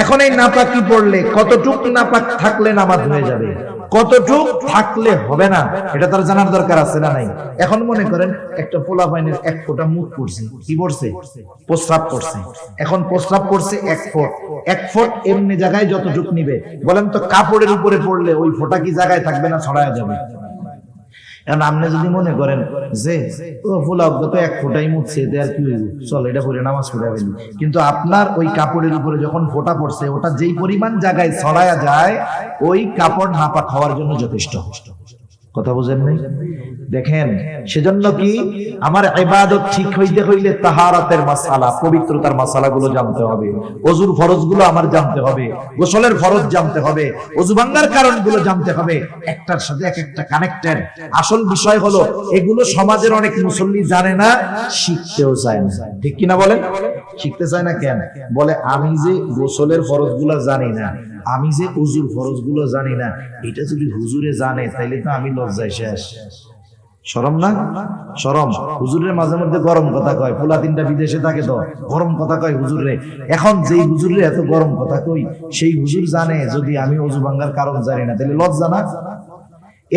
এখন এই নাপাকি পড়লে কতটুক নাপাক থাকলে নামাজ হয়ে যাবে, কতটুক থাকলে হবে না, এটা তার জানার দরকার আছে না নাই? এখন মনে করেন একটা পোলা পাইনের 1 ফোঁটা মুখ পড়ছে, কি পড়ছে? প্রস্রাব পড়ছে। এখন প্রস্রাব পড়ছে 1 ফুট, 1 ফুট এমনি জায়গায় যতটুক নিবে, বলেন তো কাপড়ের উপরে পড়লে ওই ফোঁটা কি জায়গায় থাকবে না ছড়ায়া যাবে? এখন আপনি যদি মনে করেন যে ও ফুলাব তো 1 ফোঁটাই মুখছে, এতে আর কি হইব, চল এটা পরে নামাজ পড়ে ফেলি, কিন্তু আপনার ওই কাপড়ের উপরে যখন ফোঁটা পড়ছে ওটা যেই পরিমাণ জায়গায় ছড়ায়া যায় ওই কাপড় নাপাক হওয়ার জন্য যথেষ্ট। কথা বুঝেন নাই? দেখেন সেজন্য কি আমার ইবাদত ঠিক হইতে হইলে তাহারাতের মাসালা, পবিত্রতার মাসালাগুলো জানতে হবে, ওযুর ফরজগুলো আমার জানতে হবে, গোসলের ফরজ জানতে হবে, ওযু ভাঙার কারণগুলো জানতে হবে, একটার সাথে একটা কানেক্টেড। আসল বিষয় হলো এগুলো সমাজের অনেক মুসল্লি জানে না, শিখতেও চায় না, ঠিক কিনা বলেন? শিখতে চায় না কেন? বলে আমি যে গোসলের ফরজগুলো জানি না, আমি যে ওযুর ফরজগুলো জানি না, এটা যদি হুজুরে জানে তাইলে তো আমি লজ্জায় শেষ। শরম না? শরম। হুজুরের মাঝে মধ্যে গরম কথা কয়, পোলা 3টা বিদেশে থাকে তো গরম কথা কয় হুজুরে। এখন যেই হুজুরে এত গরম কথা কই সেই হুজুর জানে যদি আমি ওযু ভাঙার কারণ জানি না, তাহলে লজ্জা না?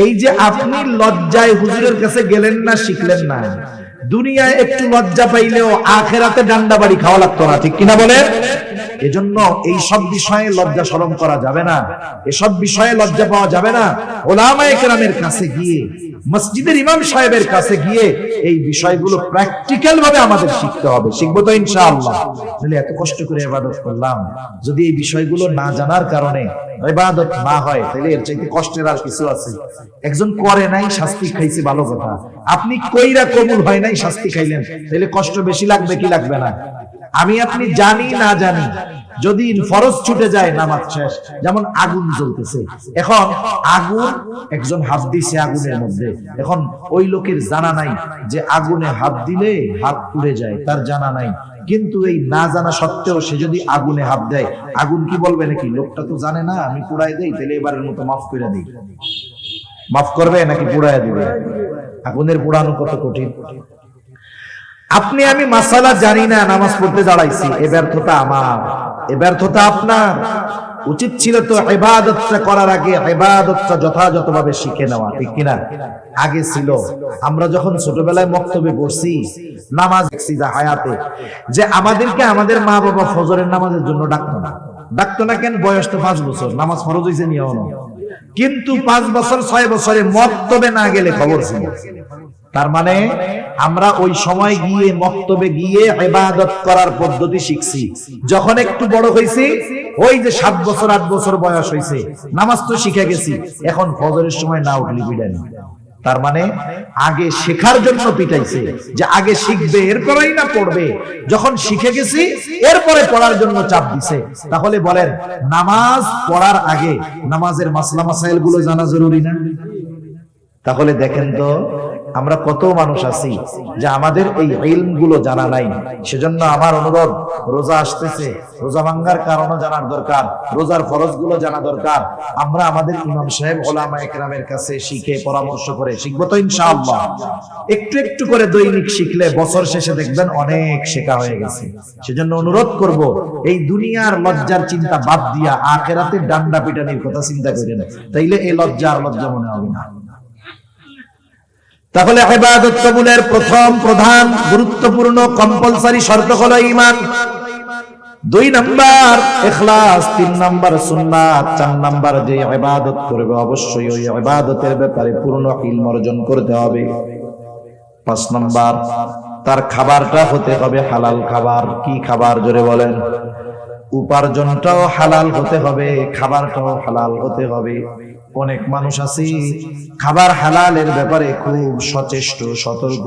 এই যে আপনি লজ্জায় হুজুরের কাছে গেলেন না, শিখলেন না, দুনিয়ায় একটু লজ্জা পাইলেও আখেরাতে ডান্ডা বাড়ি খাওয়া লাগতো না, ঠিক কিনা বলেন? এজন্য এই সব বিষয়ে লজ্জা শরম করা যাবে না, এসব বিষয়ে লজ্জা পাওয়া যাবে না। ওলামায়ে কেরামের কাছে গিয়ে, মসজিদের ইমাম সাহেবের কাছে গিয়ে এই বিষয়গুলো প্র্যাকটিক্যাল ভাবে আমাদের শিখতে হবে। শিখবো তো ইনশাআল্লাহ। তাহলে এত কষ্ট করে ইবাদত করলাম, যদি এই বিষয়গুলো না জানার কারণে ইবাদত না হয় তাহলে এর চাইতে কষ্টের আর কিছু আছে? একজন করে নাই শাস্তি খাইছে, ভালো কথা, আপনি কইরা কবুল হয় নাই শাস্তি খাইলেন, তাহলে কষ্ট বেশি লাগবে কি লাগবে না? আমি আপনি জানি না জানি যদি ফরজ ছুটে যায় নামাজ শেষ। যেমন আগুন জ্বলতেছে, এখন আগুন একজন হাত দিছে আগুনের মধ্যে, এখন ওই লোকের জানা নাই যে আগুনে হাত দিলে হাত পুড়ে যায়, তার জানা নাই, কিন্তু এই না জানা সত্ত্বেও সে যদি আগুনে হাত দেয়, আগুন কি বলবে নাকি লোকটা তো জানে না, আমি পুড়াই দেই, তাহলে এবারের মতো মাফ করে দিই? মাফ করবে নাকি পুড়াই দিবে? আগুনের পোড়ানো কত কঠিন। আপনি আমি মাসালা জানি না, নামাজ পড়তে দাঁড়াইছি, এ ব্যর্থতা আমার, এ ব্যর্থতা আপনার। উচিত ছিল তো ইবাদতটা করার আগে ইবাদতটা যথাযথভাবে শিখে নেওয়া, ঠিক কিনা? আগে ছিল, আমরা যখন ছোটবেলায় মক্তবে পড়ছি, নামাজ দেখছি যা হায়াতে, যে আমাদেরকে আমাদের মা বাবা ফজরের নামাজের জন্য ডাকতো না কেন? বয়স তো 5 বছর, নামাজ ফরজ হয়েছে নিয়ে হলো, কিন্তু 5 বছর 6 বছরে মক্তবে না গেলে খবর ছিল। তার মানে আমরা ওই সময় গিয়ে মক্তবে গিয়ে ইবাদত করার পদ্ধতি শিখছি। যখন একটু বড় হয়েছি, ওই যে 7 বছর 8 বছর বয়স হয়েছে, নামাজ তো শিখে গেছি, এখন ফজরের সময় না উঠলি পিটানি। তার মানে আগে শেখার জন্য পিটাইছে, যে আগে শিখবে এরপরেই না পড়বে। যখন শিখে গেছি এরপরে পড়ার জন্য চাপ দিছে। তাহলে বলেন, নামাজ পড়ার আগে নামাজের মাসলা মাসাইল গুলো জানা জরুরি না? তাহলে দেখেন তো আমরা কত মানুষ আছি যে আমাদের এই ইলম গুলো জানা নাই। সেজন্য আমার অনুরোধ, রোজা আসতেছে, রোজা ভাঙ্গার কারণও জানার দরকার, রোজার ফরজ গুলো জানা দরকার। আমরা আমাদের ইমাম সাহেব ওলামা একরামের কাছে শিখে পরামর্শ করে শিখবো তো ইনশাআল্লাহ। একটু একটু করে দৈনিক শিখলে বছর শেষে দেখবেন অনেক শেখা হয়ে গেছে। সেজন্য অনুরোধ করব, এই দুনিয়ার লজ্জার চিন্তা বাদ দিয়া আখিরাতের ডান্ডা পিটানির কথা চিন্তা করেন, তাইলে এই লজ্জা আর লজ্জা মনে হবে না। তাহলে ইবাদত কবুলের প্রথম প্রধান গুরুত্বপূর্ণ কম্পালসারি শর্ত হলো ঈমান, 2 নাম্বার ইখলাস, 3 নাম্বার সুন্নাত, 4 নাম্বার যে ইবাদত করবে অবশ্যই ওই ইবাদতের ব্যাপারে পূর্ণ ইলম অর্জন করতে হবে। 5 নাম্বার তার খাবারটা হতে হবে হালাল খাবার। কি খাবার জোরে বলেন? উপার্জনটাও হালাল হতে হবে, খাবারটাও হালাল হতে হবে। অনেক মানুষ আছে খাবার হালালের ব্যাপারে খুব সচেষ্ট সতর্ক,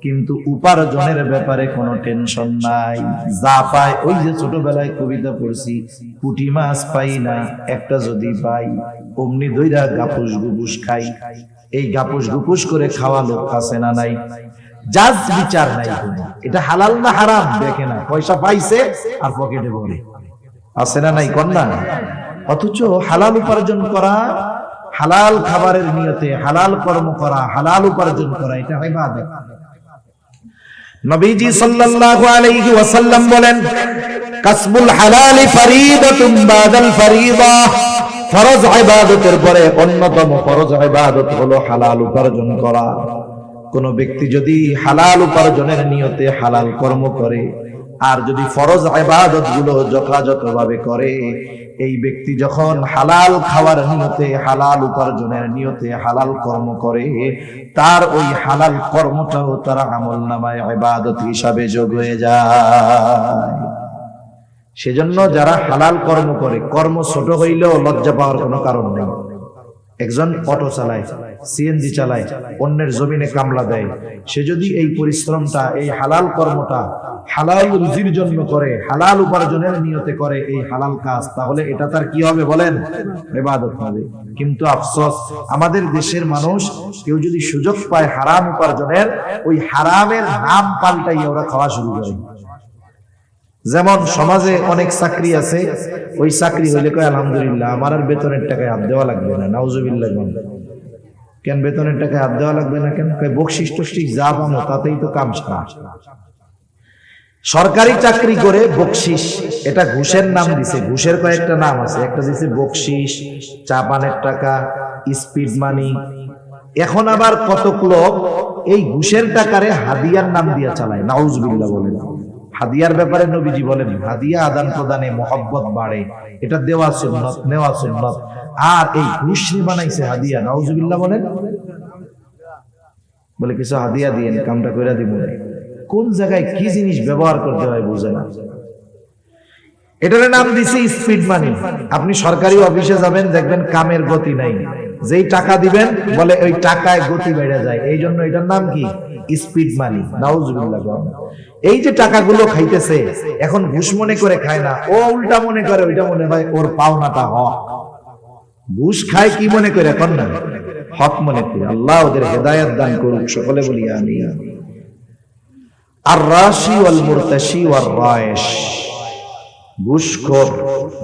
কিন্তু উপার্জনের ব্যাপারে কোনো টেনশন নাই। যা পায়, ওই যে ছোটবেলায় কবিতা পড়ছি, পুঁটি মাছ পাই না, একটা যদি পাই অমনি দইরা গাপুস গুপুস খাই। এই গাপুস গুপুস করে খাওয়া লোক আছে না নাই? জাজ বিচার নাই, এটা হালাল না হারাম দেখে না, পয়সা পাইছে আর পকেটে ভরে, আছে না নাই কন্যা? অথচ হালাল উপার্জন করা, হালাল খাবারের নিয়তে হালাল কর্ম করা, হালাল উপার্জন করা, এটা ইবাদত। নবীজি সাল্লাল্লাহু আলাইহি ওয়াসাল্লাম বলেন, কাসবুল হালালি ফরিদাতুন বাদাল ফরিদা, ফরজ ইবাদতের পরে অন্যতম ফরজ ইবাদত হলো হালাল উপার্জন করা। কোন ব্যক্তি যদি হালাল উপার্জনের নিয়তে হালাল কর্ম করে, আর যদি ফরজ ইবাদত গুলো যথাযথভাবে করে, এই ব্যক্তি যখন হালাল খাওয়ার নিয়তে, হালাল উপার্জনের নিয়তে হালাল কর্ম করে, তার ওই হালাল কর্মটাও তার আমলনামায় ইবাদত হিসাবে যোগ হয়ে যায়। সেজন্য যারা হালাল কর্ম করে, কর্ম ছোট হইলেও লজ্জা পাওয়ার কোনো কারণ নেই। একজন অটো চালায়, সিএনজি চালায়, অন্যের জমিনে কামলা দেয়, সে যদি এই পরিশ্রমটা, এই হালাল কর্মটা হালাল রুজির জন্য করে, হালাল উপার্জনের নিয়তে করে এই হালাল কাজ, তাহলে এটা তার কি হবে বলেন? ইবাদত হবে। কিন্তু আফসোস, আমাদের দেশের মানুষ কেউ যদি সুযোগ পায় হারাম উপার্জনের, ওই হারামের নাম পাল্টাই ওরা খাওয়া শুরু করে। যেমন সমাজে অনেক চাকরি আছে, ওই চাকরি হইলে কয় আলহামদুলিল্লাহ, আমার আর বেতনের টাকায় হাত দেওয়া লাগবে না, নাউজুবিল্লাহ। কেন বেতনের টাকায় হাত দেওয়া লাগবে না কেন? কয় বকশিস টকশিস যা পাবো তাতেই তো কাম সারা। সরকারি চাকরি করে বকশিস, এটা ঘুষের নাম দিছে, ঘুষের কয়েকটা নাম আছে, একটা দিছে বকশিস, চা পানের টাকা, স্পিড মানি। এখন আবার কতক লোক এই ঘুষের টাকারে হাদিয়ার নাম দিয়ে চালায়, নাউজুবিল্লাহ বলেন। হাদিয়ার ব্যাপারে নবীজি বলেন, হাদিয়া আদান প্রদানে মহব্বত বাড়ে, এটা দেওয়া সুন্নত, নেওয়া সুন্নত। আর এই ঘুষ বানাইছে হাদিয়া, নাউজুবিল্লাহ বলেন। বলে কিছু হাদিয়া দিয়ে কামটা কইরা দিব, কোন জায়গায় কি জিনিস ব্যবহার করতে হয় বুঝে না। এটার নাম দিছে স্পিড মানি। আপনি সরকারি অফিসে যাবেন, দেখবেন কামের গতি নাই, যেই টাকা দিবেন বলে ওই টাকায় গতি বেড়ে যায়, এই জন্য এটার নাম কি? স্পিড মানি, নাউজুবিল্লাহ। এই যে টাকাগুলো খাইতেছে, এখন ঘুষ মনে করে খায় না, ও উল্টা মনে করে ওইটা মনে হয় ওর পাওনাটা হক। ঘুষ খায় কি মনে করে? এখন না, হক মনে করে। আল্লাহ ওদের হেদায়েত দান করুক, সকলে বলি আমিন। আর রাশি ওয়াল মুরতাশি ওয়ার রায়েশ, ঘুষখোর,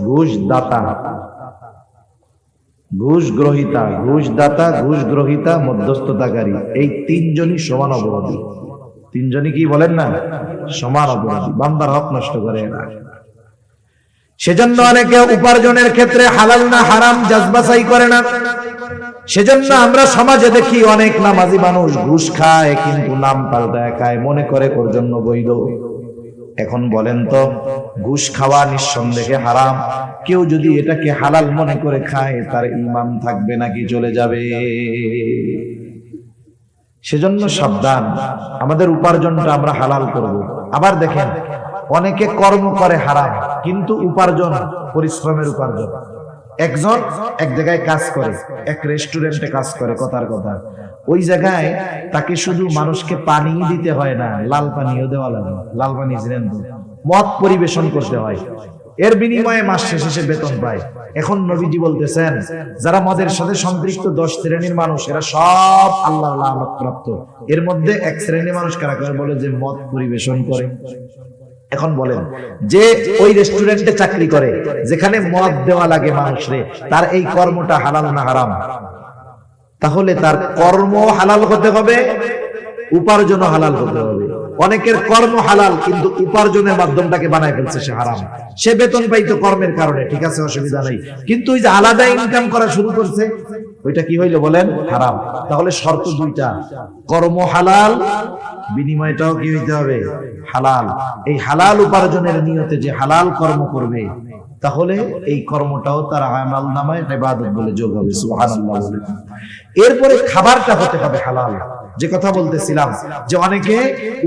ঘুষ দাতা, ঘুষ গ্রহীতা, ঘুষ দাতা, ঘুষ গ্রহীতা, মধ্যস্থতাকারী, এই তিনজনই সমান অপরাধী। তিনজনই কি বলেন না সমান অপরাধী, বান্দার হক নষ্ট করে না। সেজন্য অনেকে উপার্জনের ক্ষেত্রে হালাল না হারাম যাচাই করে না। সেজন্য আমরা সমাজে দেখি অনেক নামাজি মানুষ ঘুষ খায়, কিন্তু নাম পাল্টায় খায়, মনে করে ওর জন্য বৈধ। এখন বলেন তো, ঘুষ খাওয়া নিঃসন্দেহে হারাম, কেউ যদি এটাকে হালাল মনে করে খায় তার ঈমান থাকবে নাকি চলে যাবে? সেজন্য সাবধান, আমাদের উপার্জনটা আমরা হালাল করব। আবার দেখেন, অনেকে কর্ম করে হারাম, কিন্তু উপার্জন পরিশ্রমের উপার্জন। একজন এক জায়গায় কাজ করে, এক রেস্টুরেন্টে কাজ করে, কথার কথা ওই জায়গায় তাকে শুধু মানুষকে পানি দিতে হয় না, লাল পানিও দেওয়া লাগে। লাল পানি জানেন তো, মদ পরিবেশন করতে হয়, এর বিনিময়ে মাস শেষে সে বেতন পায়। এখন নবীজি বলতেছেন, যারা মদের সাথে সম্পৃক্ত 10 শ্রেণীর মানুষ, এরা সব আল্লাহর লানত প্রাপ্ত। এর মধ্যে এক শ্রেণীর মানুষ কারা কারা বলে যে মদ পরিবেশন করে। এখন বলেন, যে ওই রেস্টুরেন্টে চাকরি করে, যেখানে মদ দেওয়া লাগে মানুষরে, তার এই কর্মটা হালাল না হারাম? তাহলে তার কর্ম হালাল হতে হবে, উপার্জনও হালাল হতে হবে। অনেকের কর্ম হালাল, কিন্তু উপার্জনের মাধ্যমটাকে বানায় ফেলছে সে হারাম। সে বেতন পাইতো কর্মের কারণে, ঠিক আছে, অসুবিধা নেই, কিন্তু ওই যে আলাদা ইনকাম করা শুরু করছে, ওইটা কি হইলো বলেন? হারাম। তাহলে শর্ত দুইটা, কর্ম হালাল, বিনিময়টাও কি হইতে হবে? হালাল। এই হালাল উপার্জনের নিয়তে যে হালাল কর্ম করবে, তাহলে এই কর্মটাও তার আমল নামায় ইবাদত বলে যোগ হবে। সুবহানাল্লাহ বলে। এরপরে খাবারটা হতে হবে হালাল। যে কথা বলতেছিলাম, যে অনেকে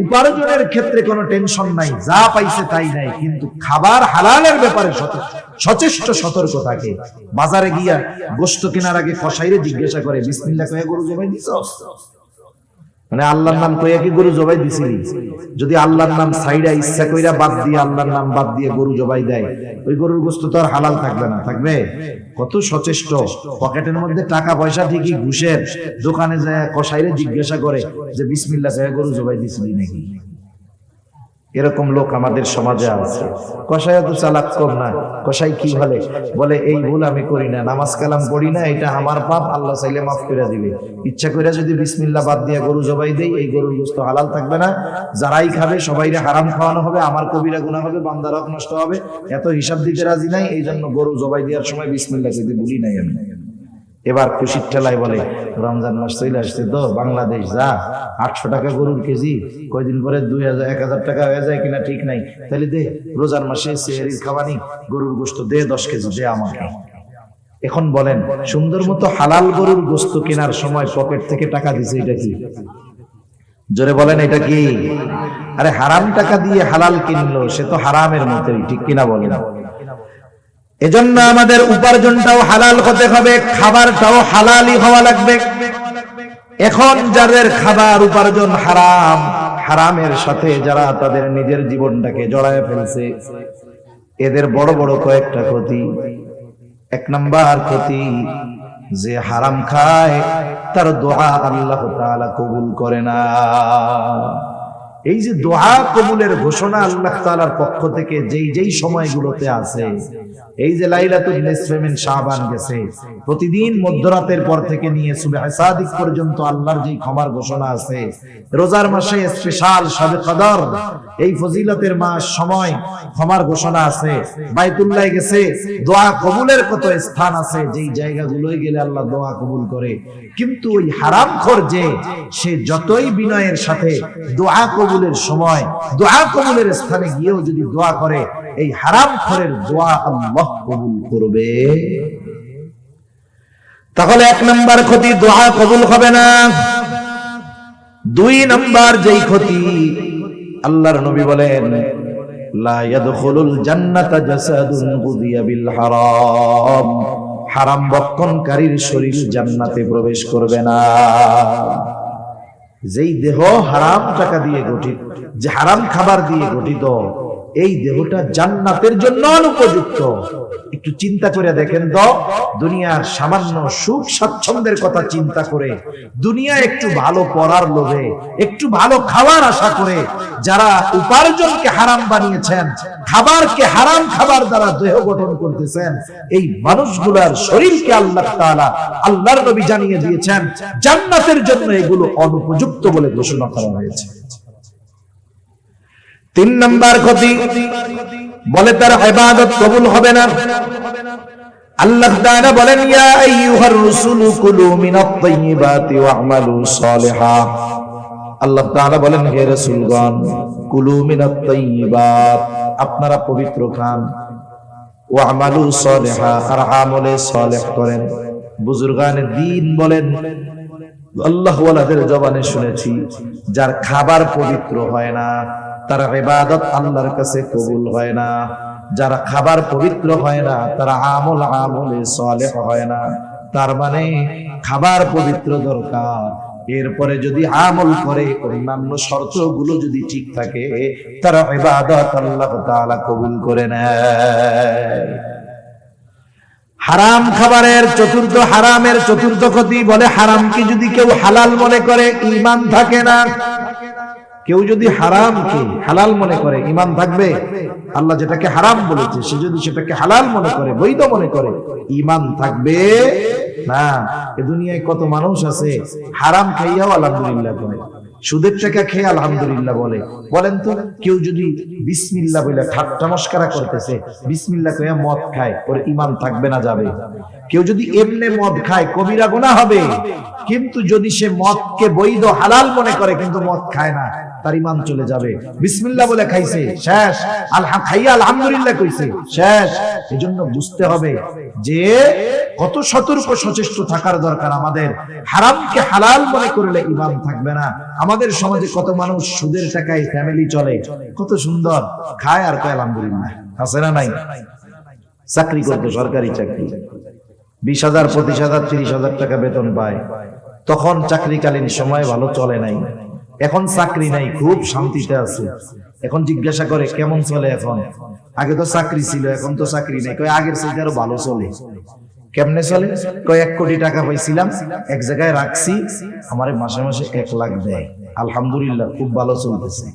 উপার্জনের ক্ষেত্রে কোনো টেনশন নাই, যা পাইছে তাই নাই, কিন্তু খাবার হালালের ব্যাপারে সচেষ্ট সতর্ক থাকে। বাজারে গিয়া গোশত কেনার আগে কসাইরে জিজ্ঞাসা করে, বিসমিল্লাহ কয়ে গরু জবাই দিছস? মানে আল্লাহর নাম কইয়া কি গরু জবাই দিছিলি? যদি আল্লাহর নাম সাইডা ইচ্ছা কইরা বাদ দিয়ে, আল্লাহর নাম বাদ দিয়ে গরু জবাই দেয়, ওই গরুর গোশত তো আর হালাল থাকবে না। থাকবে? কত সচেষ্ট। পকেটের মধ্যে টাকা পয়সা ঠিকই, ঘুষের দোকানে যায় কসাইরে জিজ্ঞাসা করে যে বিসমিল্লাহ কয়ে গরু জবাই দিছিলি নাকি? এরকম লোক আমাদের সমাজে আছে। কসাই তো চালাক কম না। কসাই কি বলে এই ভুল আমি করি না, নামাজ কালাম পড়ি না, এটা আমার পাপ, আল্লাহ চাইলে মাফ করে দিবে। ইচ্ছা করে যদি বিসমিল্লাহ বাদ দিয়ে গরু জবাই দেই, এই গরুর গোশত হালাল থাকবে না, যারাই খাবে সবাইরে হারাম খাওয়ানো হবে, আমার কবিরা গুনাহ হবে, বান্দার হক নষ্ট হবে। এত হিসাব দিতে রাজি নাই, এই জন্য গরু জবাই দেওয়ার সময় বিসমিল্লাহ যদি বলি নাই আমি। এবার খুশির ঠেলায় বলে, রমজান মাস চলে আসছে তো, বাংলাদেশ যা 800 টাকা গরুর কেজি, কয়দিন পরে 2000-1000 টাকা হয়ে যায় কিনা ঠিক নাই, তাহলে দে রোজার মাসে সেহরির খাওয়ানি গরুর গোশত দে 10 কেজি দে আমাকে। এখন বলেন, সুন্দর মতো হালাল গরুর গোশত কেনার সময় পকেট থেকে টাকা দিছে, এটা কি? জোরে বলেন, এটা কি? আরে হারাম টাকা দিয়ে হালাল কিনলো, সে তো হারামের মতোই, ঠিক কিনা বলেন? এজন্য আমাদের উপার্জনটাও হালাল হতে হবে, খাবারটাও হালালই হওয়া লাগবে। এখন যাদের খাবার উপার্জন হারাম, হারামের সাথে যারা তাদের নিজের জীবনটাকে জড়ায় ফেলছে, এদের বড় বড় কয়েকটা ক্ষতি। 1 নাম্বার ক্ষতি, যে হারাম খায় তার দোয়া আল্লাহ তাআলা কবুল করে না। এই যে দোয়া কবুলের ঘোষণা আল্লাহ তাআলার পক্ষ থেকে যেই সময়গুলোতে আছে, এই যে লাইলাতুল নিসফে মিন শাবান গেছে, প্রতিদিন মধ্যরাতের পর থেকে নিয়ে সুবহে সাদিক পর্যন্ত আল্লাহর যেই ক্ষমার ঘোষণা আছে, রোজার মাসে স্পেশাল শবে কদর, এই ফজিলতের মাস, সময় ক্ষমার ঘোষণা আছে। বাইতুল্লাহ গেছে, দোয়া কবুলের কত স্থান আছে, যেই জায়গাগুলোয় গেলে আল্লাহ দোয়া কবুল করে। কিন্তু ওই হারামখোর যে, সে যতই বিনয়ের সাথে দোয়া কবুলের সময়, দোয়া কবুলের স্থানে গিয়েও যদি দোয়া করে, এই হারামখোরের দোয়া আল্লাহ কবুল করবে। তাহলে 1 নাম্বার ক্ষতি, দোয়া কবুল হবে না। 2 নাম্বার যেই ক্ষতি, আল্লাহর নবী বলেন, লা ইয়াদখুলুল জান্নাতা জাসাদুন গুযিয়া বিল হারাম, হারাম ভক্ষণকারীর শরীর জান্নাতে প্রবেশ করবে না। যেই দেহ হারাম টাকা দিয়ে গঠিত, যে হারাম খাবার দিয়ে গঠিত, এই দেহটা জান্নাতের জন্য অনুপযুক্ত। একটু চিন্তা করে দেখেন তো, দুনিয়ার সামান্য সুখ স্বাচ্ছন্দ্যের কথা চিন্তা করে, দুনিয়া একটু ভালো পড়ার লোভে, একটু ভালো খাওয়ার আশা করে যারা উপার্জনকে হারাম বানিয়েছেন, খাবারকে হারাম খাবার দ্বারা দেহ গঠন করতেছেন, এই মানুষগুলোর শরীরকে আল্লাহ তাআলা, আল্লাহর নবী জানিয়ে দিয়েছেন জান্নাতের জন্য এগুলো অনুপযুক্ত বলে ঘোষণা করা হয়েছে। তিন নাম্বার ক্ষতি, বলে তার ইবাদত কবুল হবে না। আল্লাহ তাআলা বলেন, ইয়া আইয়ুহার রাসূলু কুলু মিনাত তাইয়্যিবাতি ওয়া'মালু সালিহা। আল্লাহ তাআলা বলেন, হে রাসূলগণ, কুলু মিনাত তাইয়্যিবাত, আপনারা পবিত্র খান, ওয়া'মালু সালিহা, আর আমলে সালেহ করেন। বুজুর্গানে দ্বীন বলেন, আল্লাহ ওয়ালাদের জবানে শুনেছি, যার খাবার পবিত্র হয় না তার ইবাদত আল্লাহর কাছে কবুল হয় না। যার খাবার পবিত্র হয় না তার আমলে সালেহ হয় না। তার মানে খাবার পবিত্র দরকার, এরপরে যদি আমল করে অন্যান্য শর্তগুলো যদি ঠিক থাকে তার ইবাদত আল্লাহ তাআলা কবুল করে নেয়। হারাম খাবারের চতুর্থ, হারামের চতুর্থ ক্ষতি, বলে হারামকে যদি কেউ হালাল মনে করে ঈমান থাকে না। কেউ যদি হারামকে হালাল মনে করে ঈমান থাকবে? আল্লাহ যেটাকে হারাম বলেছে সে যদি সেটাকে হালাল মনে করে, বৈধ মনে করে, ঈমান থাকবে না। এই দুনিয়ায় কত মানুষ আছে হারাম খাইয়াও আলহামদুলিল্লাহ বলে, সুদের টাকা খেয়ে আলহামদুলিল্লাহ বলে। বলেন তো, কেউ যদি বিসমিল্লাহ বলে ঠাট্টা মশকরা করতেছে, বিসমিল্লাহ কইয়া মদ খায়, ওর ঈমান থাকবে না যাবে? কেউ যদি এমনি মদ খায় কবিরা গুনাহ হবে, কিন্তু যদি সে মদকে বৈধ হালাল মনে করে কিন্তু মদ খায় না, তার ঈমান চলে যাবে। বিসমিল্লাহ বলে খাইছে, শেষ। খাইয়া আলহামদুলিল্লাহ কইছে, শেষ। এজন্য বুঝতে হবে যে কত সতর্ক সচেষ্ট থাকার দরকার আমাদের। হারামকে হালাল মনে করলে ঈমান থাকবে না। আমাদের সমাজে কত মানুষ সুদের টাকায় ফ্যামিলি চলে, কত সুন্দর খায় আর কয় আলহামদুলিল্লাহ, আছে না নাই? চাকরি করতো, সরকারি চাকরি, 20,000, 25,000, 30,000 টাকা বেতন পায়। তখন চাকরিকালীন সময় ভালো চলে নাই, এখন চাকরি নাই, খুব শান্তিতে আছে। এখন জিজ্ঞাসা করে কেমন চলে এখন? আগে তো চাকরি ছিল, এখন তো চাকরি নাই। কয় আগের চাইতে আরো ভালো চলে। কেমনে চলে? কয় 1 কোটি টাকা পাইছিলাম, এক জায়গায় রাখছি, আমারে মাসে মাসে 1 লাখ দেয়, আলহামদুলিল্লাহ খুব ভালো চলতেছে।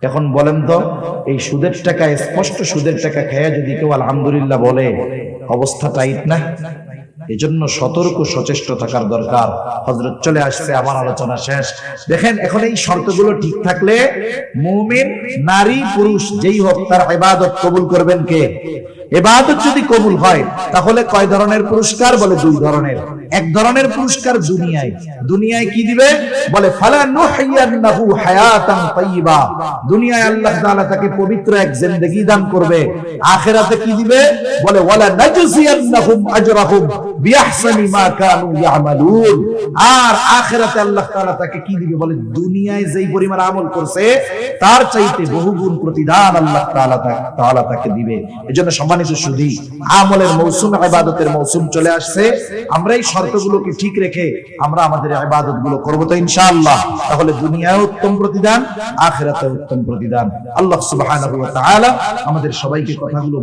এখন বলেন তো, এই সুদের টাকা, স্পষ্ট সুদের টাকা খেয়ে যদি কেউ আলহামদুলিল্লাহ বলে, অবস্থা টাইট না? এজন্য সতর্ক সচেষ্ট থাকার দরকার। হযরত চলে আসছে, আমার আলোচনা শেষ। দেখেন, এখন এই শর্তগুলো ঠিক থাকলে মুমিন নারী পুরুষ যেই হোক তার ইবাদত কবুল করবেন কে? ইবাদত যদি কবুল হয় তাহলে কয় ধরনের পুরস্কার? বলে 2 ধরনের। এক ধরনের পুরস্কার দুনিয়ায়। দুনিয়ায় কি দিবে? বলে ফালা নুহিয়ান্নাহু হায়াতান তাইয়্যিবা, দুনিয়ায় আল্লাহ তাআলা তাকে পবিত্র এক জিন্দেগি দান করবে। আখিরাতে কি দিবে? বলে ওয়ালা নাজজিয়ান্নাহুম আজরাহুম বিআহসানি মা কানু ইয়ামালুন, আর আখিরাতে আল্লাহ তাআলা তাকে কি দিবে? বলে দুনিয়ায় যেই পরিমাণ আমল করছে তার চাইতে বহুগুণ প্রতিদান আল্লাহ তাআলা তাকে দিবে। এজন্য সম্মানিত সুধী, আমলের মৌসুম, ইবাদতের মৌসুম চলে আসছে। আমরা এই শর্তগুলোকে ঠিক রেখে আমরা আমাদের ইবাদতগুলো করব তো ইনশাআল্লাহ, তাহলে দুনিয়ায় উত্তম প্রতিদান, আখিরাতে উত্তম প্রতিদান। আল্লাহ সুবহানাহু ওয়া তাআলা আমাদের সবাইকে কথাগুলো